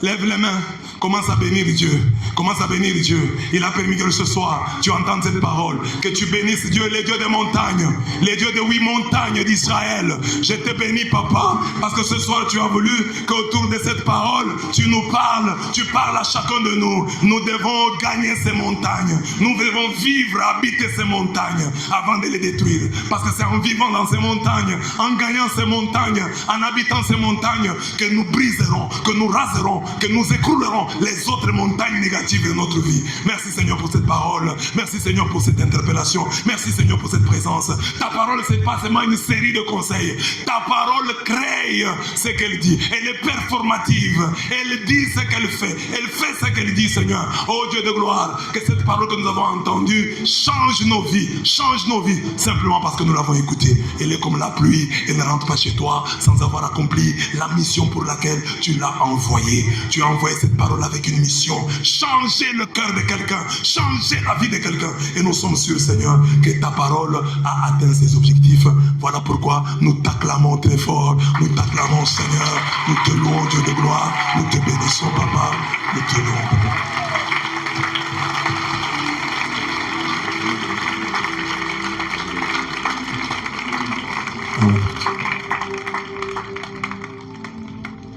Lève les mains. Commence à bénir Dieu. Commence à bénir Dieu. Il a permis que ce soir, tu entendes cette parole. Que tu bénisses Dieu, les dieux des montagnes. Les dieux des 8 montagnes d'Israël. Je te bénis, papa. Parce que ce soir, tu as voulu qu'autour de cette parole, tu nous parles. Tu parles à chacun de nous. Nous devons gagner ces montagnes. Nous devons vivre, habiter ces montagnes avant de les détruire. Parce que c'est en vivant dans ces montagnes, en gagnant ces montagnes, en habitant ces montagnes, que nous briserons, que nous raserons, que nous écroulerons les autres montagnes négatives de notre vie. Merci Seigneur pour cette parole. Merci Seigneur pour cette interpellation. Merci Seigneur pour cette présence. Ta parole, c'est pas seulement une série de conseils. Ta parole crée ce qu'elle dit. Elle est performative. Elle dit ce qu'elle fait. Elle fait ce qu'elle dit, Seigneur. Oh Dieu de gloire, que cette parole que nous avons entendue change nos vies. Change nos vies. Simplement parce que nous l'avons écoutée. Elle est comme la pluie. Elle ne rentre pas chez toi sans avoir accompli la mission pour laquelle tu l'as envoyée. Tu as envoyé cette parole avec une mission, changer le cœur de quelqu'un, changer la vie de quelqu'un. Et nous sommes sûrs, Seigneur, que ta parole a atteint ses objectifs. Voilà pourquoi nous t'acclamons très fort. Nous t'acclamons, Seigneur. Nous te louons, Dieu de gloire. Nous te bénissons, Papa. Nous te louons, Papa.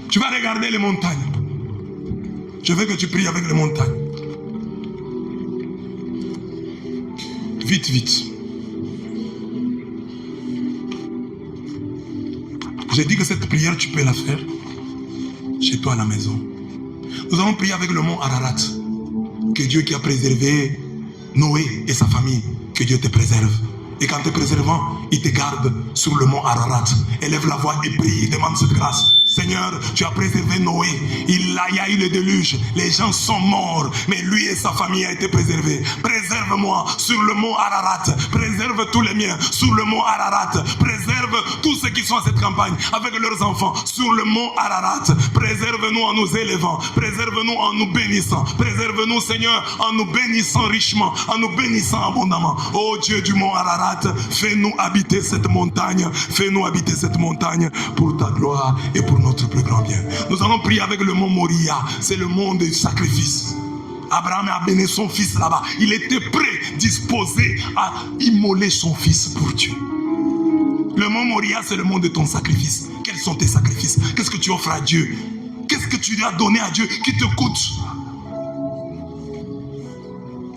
Tu vas regarder les montagnes. Je veux que tu pries avec les montagnes. Vite, vite. J'ai dit que cette prière, tu peux la faire chez toi à la maison. Nous allons prier avec le mont Ararat. Que Dieu qui a préservé Noé et sa famille, que Dieu te préserve. Et quand te préservant, il te garde sur le mont Ararat. Élève la voix et prie, demande cette grâce. Seigneur, tu as préservé Noé. Il y a eu le déluge. Les gens sont morts. Mais lui et sa famille ont été préservés. Préserve-moi sur le mont Ararat. Préserve tous les miens sur le mont Ararat. Préserve tous ceux qui sont à cette campagne avec leurs enfants sur le mont Ararat. Préserve-nous en nous élevant. Préserve-nous en nous bénissant. Préserve-nous, Seigneur, en nous bénissant richement. En nous bénissant abondamment. Ô Dieu du mont Ararat, fais-nous habiter cette montagne. Fais-nous habiter cette montagne pour ta gloire et pour notre plus grand bien. Nous allons prier avec le mont Moria. C'est le mont du sacrifice. Abraham a béni son fils là-bas. Il était prêt, disposé à immoler son fils pour Dieu. Le mont Moria, c'est le mont de ton sacrifice. Quels sont tes sacrifices? Qu'est-ce que tu offres à Dieu? Qu'est-ce que tu lui as donné à Dieu qui te coûte?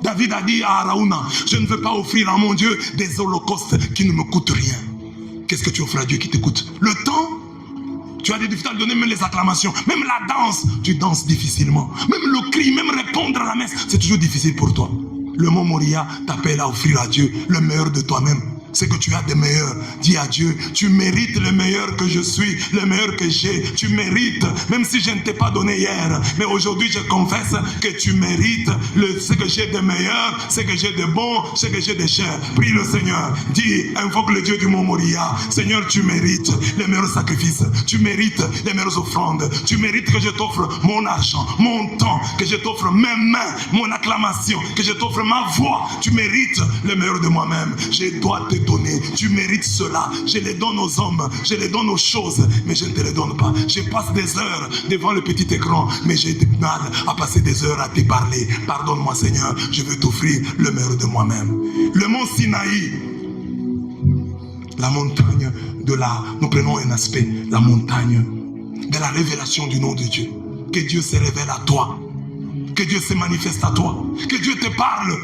David a dit à Araouna, je ne veux pas offrir à mon Dieu des holocaustes qui ne me coûtent rien. Qu'est-ce que tu offres à Dieu qui te coûte? Le temps? Tu as des difficultés à donner même les acclamations, même la danse, tu danses difficilement. Même le cri, même répondre à la messe, c'est toujours difficile pour toi. Le mont Moria t'appelle à offrir à Dieu le meilleur de toi-même. C'est que tu as des meilleurs. Dis à Dieu, tu mérites le meilleur que je suis, le meilleur que j'ai. Tu mérites, même si je ne t'ai pas donné hier. Mais aujourd'hui, je confesse que tu mérites ce que j'ai de meilleur, ce que j'ai de bon, ce que j'ai de cher. Prie le Seigneur. Dis, invoque le Dieu du mont Moria. Seigneur, tu mérites les meilleurs sacrifices. Tu mérites les meilleures offrandes. Tu mérites que je t'offre mon argent, mon temps, que je t'offre mes mains, mon acclamation, que je t'offre ma voix. Tu mérites le meilleur de moi-même. Je dois te donner. Tu mérites cela. Je les donne aux hommes, je les donne aux choses, mais je ne te les donne pas. Je passe des heures devant le petit écran, mais j'ai du mal à passer des heures à te parler. Pardonne-moi, Seigneur, je veux t'offrir le meilleur de moi-même. Le mont Sinaï, la montagne de la... Nous prenons un aspect, la montagne de la révélation du nom de Dieu. Que Dieu se révèle à toi. Que Dieu se manifeste à toi. Que Dieu te parle.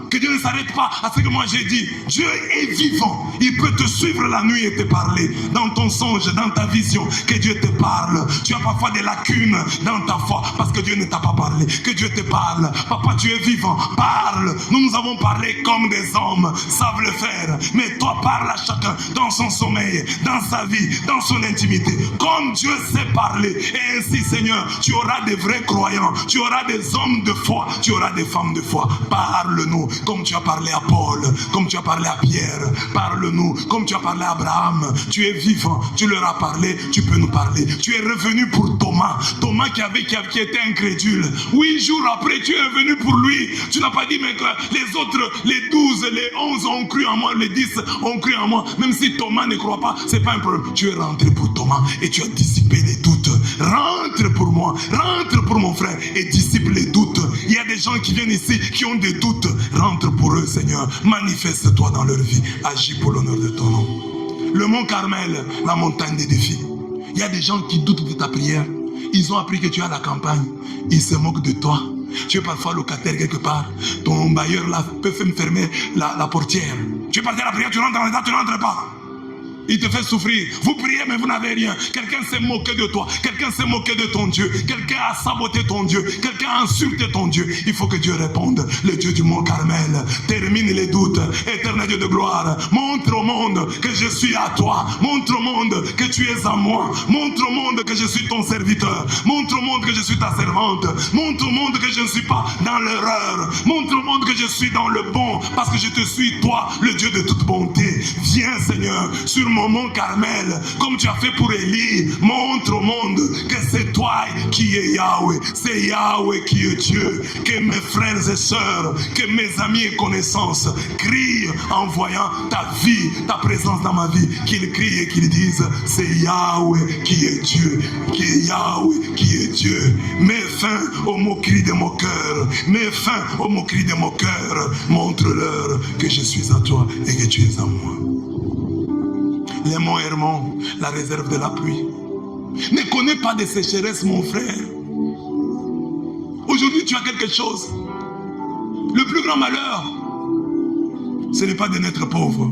Que Dieu ne s'arrête pas à ce que moi j'ai dit. Dieu est vivant. Il peut te suivre la nuit et te parler. Dans ton songe, dans ta vision. Que Dieu te parle. Tu as parfois des lacunes dans ta foi parce que Dieu ne t'a pas parlé. Que Dieu te parle. Papa, tu es vivant. Parle. Nous avons parlé comme des hommes savent le faire. Mais toi, parle à chacun dans son sommeil, dans sa vie, dans son intimité. Comme Dieu sait parler. Et ainsi, Seigneur, tu auras des vrais croyants. Tu auras des hommes de foi. Tu auras des femmes de foi. Parle-nous. Comme tu as parlé à Paul, comme tu as parlé à Pierre, parle-nous, comme tu as parlé à Abraham. Tu es vivant, tu leur as parlé, tu peux nous parler. Tu es revenu pour Thomas, Thomas qui était incrédule. 8 jours après, tu es revenu pour lui. Tu n'as pas dit, mais que les autres, les 12, les 11 ont cru en moi, les 10 ont cru en moi. Même si Thomas ne croit pas, c'est pas un problème. Tu es rentré pour Thomas et tu as dissipé les doutes. Rentre pour moi, rentre pour mon frère et dissipe les doutes. Il y a des gens qui viennent ici qui ont des doutes. Rentre pour eux, Seigneur. Manifeste-toi dans leur vie. Agis pour l'honneur de ton nom. Le mont Carmel, la montagne des défis. Il y a des gens qui doutent de ta prière. Ils ont appris que tu es à la campagne. Ils se moquent de toi. Tu es parfois locataire quelque part. Ton bailleur là peut me fermer la portière. Tu es parti à la prière, tu rentres dans l'état, tu ne rentres pas. Il te fait souffrir. Vous priez mais vous n'avez rien. Quelqu'un s'est moqué de toi. Quelqu'un s'est moqué de ton Dieu. Quelqu'un a saboté ton Dieu. Quelqu'un a insulté ton Dieu. Il faut que Dieu réponde. Le Dieu du mont Carmel termine les doutes. Éternel Dieu de gloire, montre au monde que je suis à toi. Montre au monde que tu es à moi. Montre au monde que je suis ton serviteur. Montre au monde que je suis ta servante. Montre au monde que je ne suis pas dans l'erreur. Montre au monde que je suis dans le bon. Parce que je te suis, toi, le Dieu de toute bonté. Viens, Seigneur, sur mon mont Carmel, comme tu as fait pour Élie. Montre au monde que c'est toi qui es Yahweh. C'est Yahweh qui est Dieu. Que mes frères et sœurs, que mes amis et connaissances crient en voyant ta vie, ta présence dans ma vie. Qu'ils crient et qu'ils disent, c'est Yahweh qui est Dieu. Qui est Yahweh qui est Dieu. Mets fin aux moqueries de mon cœur. Mets fin aux moqueries de mon cœur. Montre-leur que je suis à toi et que tu es à moi. Les monts Hermon, la réserve de la pluie. Ne connais pas de sécheresse, mon frère. Aujourd'hui, tu as quelque chose. Le plus grand malheur, ce n'est pas de naître pauvre.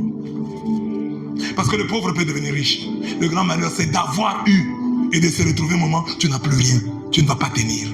Parce que le pauvre peut devenir riche. Le grand malheur, c'est d'avoir eu et de se retrouver un moment, tu n'as plus rien. Tu ne vas pas tenir.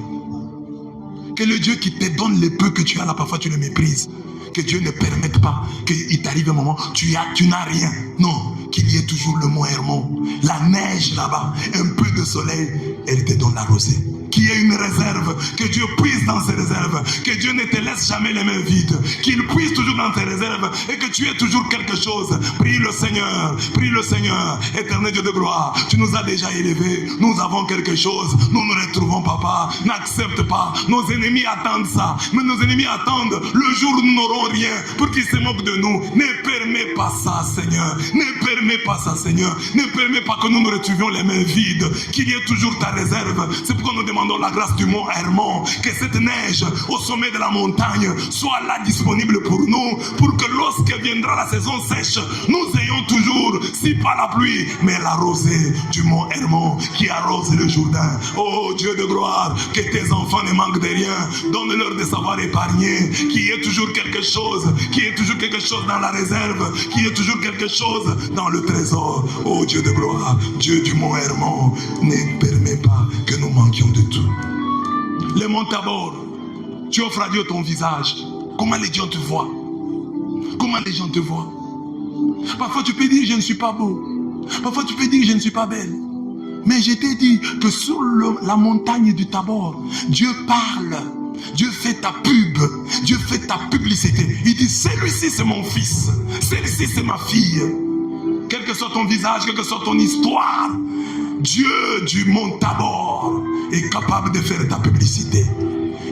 Que le Dieu qui te donne le peu que tu as là, parfois tu le méprises. Que Dieu ne permette pas qu'il t'arrive un moment, tu n'as rien. Non, qu'il y ait toujours le mont Hermon, la neige là-bas, un peu de soleil, elle te donne la rosée. Qu'il y ait une réserve, que Dieu puise dans ses réserves, que Dieu ne te laisse jamais les mains vides, qu'il puise toujours dans tes réserves et que tu aies toujours quelque chose. Prie le Seigneur, éternel Dieu de gloire. Tu nous as déjà élevés, nous avons quelque chose, nous nous retrouvons, papa. N'accepte pas, nos ennemis attendent ça, mais nos ennemis attendent le jour où nous n'aurons rien pour qu'ils se moquent de nous. Ne permets pas ça, Seigneur, ne permets pas ça, Seigneur, ne permets pas que nous nous retrouvions les mains vides, qu'il y ait toujours ta réserve. C'est pourquoi nous demandons la grâce du mont Hermon, que cette neige au sommet de la montagne soit là disponible pour nous, pour que lorsque viendra la saison sèche, nous ayons toujours, si pas la pluie, mais la rosée du mont Hermon qui arrose le Jourdain. Oh Dieu de gloire, que tes enfants ne manquent de rien, donne-leur de savoir épargner, qu'il y ait toujours quelque chose, qu'il y ait toujours quelque chose dans la réserve, qu'il y ait toujours quelque chose dans le trésor. Oh Dieu de gloire, Dieu du mont Hermon, ne permets pas que nous manquions de tout. Le mont Tabor, tu offres à Dieu ton visage. Comment les gens te voient? Comment les gens te voient? Parfois tu peux dire je ne suis pas beau. Parfois tu peux dire je ne suis pas belle. Mais je t'ai dit que sur la montagne du Tabor, Dieu parle. Dieu fait ta pub. Dieu fait ta publicité. Il dit celui-ci c'est mon fils. Celle-ci c'est ma fille. Quel que soit ton visage, quelle que soit ton histoire, Dieu du mont Tabor est capable de faire ta publicité.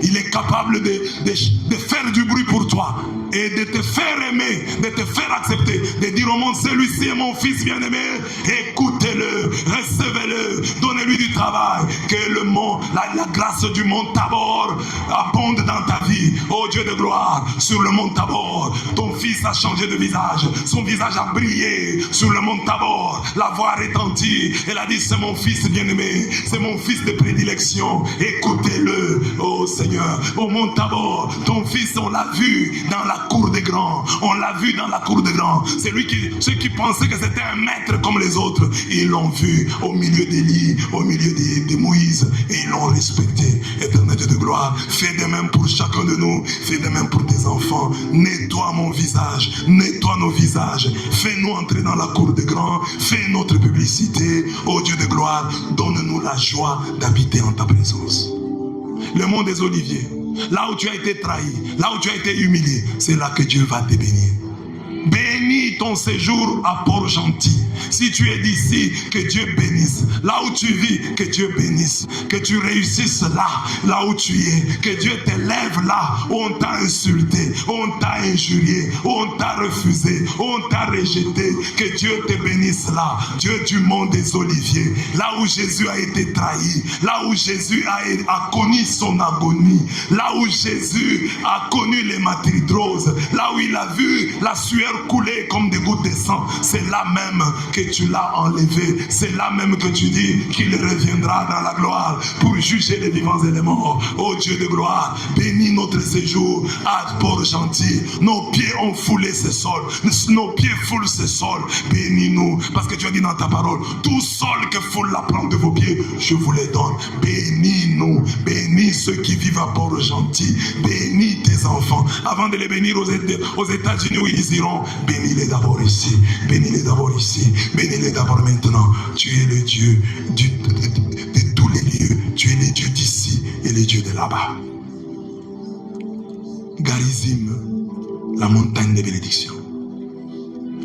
Il est capable de faire du bruit pour toi. et de te faire aimer, de te faire accepter, de dire au monde, celui-ci est mon fils bien-aimé, écoutez-le, recevez-le, donnez-lui du travail, que le monde, la grâce du mont Tabor abonde dans ta vie. Oh Dieu de gloire, sur le mont Tabor, ton fils a changé de visage, son visage a brillé sur le mont Tabor, la voix a retenti, elle a dit, c'est mon fils bien-aimé, c'est mon fils de prédilection, écoutez-le, oh Seigneur, au mont Tabor, ton fils, on l'a vu dans la cour des grands, on l'a vu dans la cour des grands, c'est lui ceux qui pensaient que c'était un maître comme les autres, ils l'ont vu au milieu d'Élie, au milieu de Moïse, et ils l'ont respecté. Éternel Dieu de gloire, fais de même pour chacun de nous, fais de même pour tes enfants, nettoie mon visage, nettoie nos visages, fais-nous entrer dans la cour des grands, fais notre publicité, ô Dieu de gloire, donne-nous la joie d'habiter en ta présence. Le mont des Oliviers, là où tu as été trahi, là où tu as été humilié, c'est là que Dieu va te bénir. Bénis ton séjour à Port-Gentil. Si tu es d'ici, que Dieu bénisse. Là où tu vis, que Dieu bénisse. Que tu réussisses là où tu es. Que Dieu t'élève là où on t'a insulté, où on t'a injurié, où on t'a refusé, où on t'a rejeté. Que Dieu te bénisse là. Dieu du mont des Oliviers. Là où Jésus a été trahi. Là où Jésus a connu son agonie. Là où Jésus a connu l'hématidrose. Là où il a vu la sueur couler comme des gouttes de sang, c'est là même que tu l'as enlevé, c'est là même que tu dis qu'il reviendra dans la gloire pour juger les vivants et les morts. Oh Dieu de gloire, bénis notre séjour à Port-Gentil. Nos pieds ont foulé ce sol, nos pieds foulent ce sol, bénis-nous, parce que tu as dit dans ta parole, tout sol que foule la plante de vos pieds, je vous les donne. Bénis-nous, bénis ceux qui vivent à Port-Gentil, bénis tes enfants, avant de les bénir aux États-Unis où ils iront. Bénis-les d'abord ici, bénis-les d'abord ici, bénis-les d'abord maintenant. Tu es le Dieu de tous les lieux, tu es le Dieu d'ici et le Dieu de là-bas. Garizim, la montagne de bénédiction.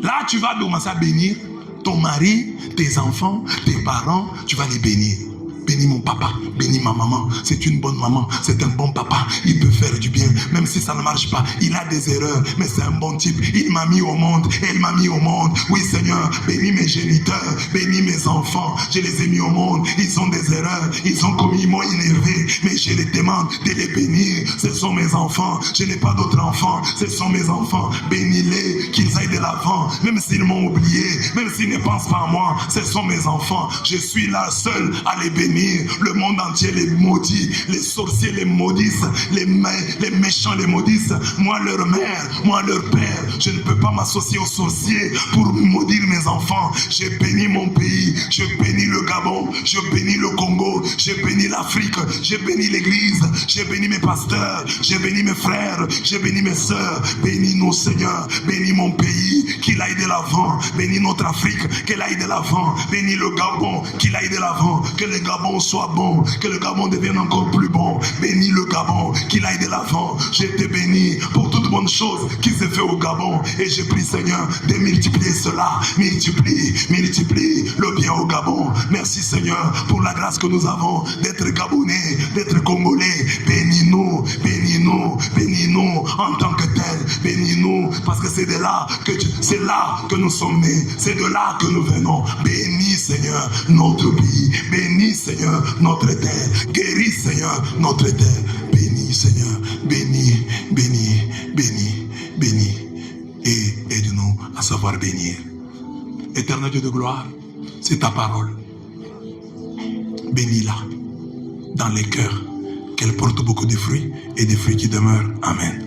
Là, tu vas commencer à bénir ton mari, tes enfants, tes parents, tu vas les bénir. Bénis mon papa, bénis ma maman, c'est une bonne maman, c'est un bon papa, il peut faire du bien, même si ça ne marche pas, il a des erreurs, mais c'est un bon type, il m'a mis au monde, elle m'a mis au monde, oui Seigneur, bénis mes géniteurs, bénis mes enfants, je les ai mis au monde, ils ont des erreurs, ils m'ont énervé, mais je les demande de les bénir, ce sont mes enfants, je n'ai pas d'autres enfants, ce sont mes enfants, bénis-les, qu'ils aillent de l'avant, même s'ils m'ont oublié, même s'ils ne pensent pas à moi, ce sont mes enfants, je suis là seul à les bénir. Le monde entier les maudit, les sorciers les maudissent, les méchants les maudissent, moi leur mère, moi leur père, je ne peux pas m'associer aux sorciers pour maudire mes enfants. Je bénis mon pays, je bénis le Gabon, je bénis le Congo, je bénis l'Afrique, je bénis l'église, je bénis mes pasteurs, je bénis mes frères, je bénis mes soeurs, bénis-nous Seigneur, bénis mon pays, qu'il aille de l'avant, bénis notre Afrique, qu'elle aille de l'avant, bénis le Gabon, qu'il aille de l'avant, que le Gabon soit bon, que le Gabon devienne encore plus bon. Bénis le Gabon, qu'il aille de l'avant. Je te bénis pour toute bonne chose qui s'est fait au Gabon. Et je prie Seigneur de multiplier cela. Multiplie le bien au Gabon. Merci Seigneur pour la grâce que nous avons d'être Gabonais, d'être Congolais. Bénis-nous, bénis-nous, bénis-nous en tant que tel. Bénis-nous parce que c'est là que nous sommes nés. C'est de là que nous venons. Bénis Seigneur notre pays. Bénis Seigneur notre terre, guéris Seigneur notre terre, bénis Seigneur, bénis, bénis, bénis, bénis, et aide-nous à savoir bénir. Éternel Dieu de gloire, c'est ta parole, bénis-la dans les cœurs, qu'elle porte beaucoup de fruits et des fruits qui demeurent. Amen.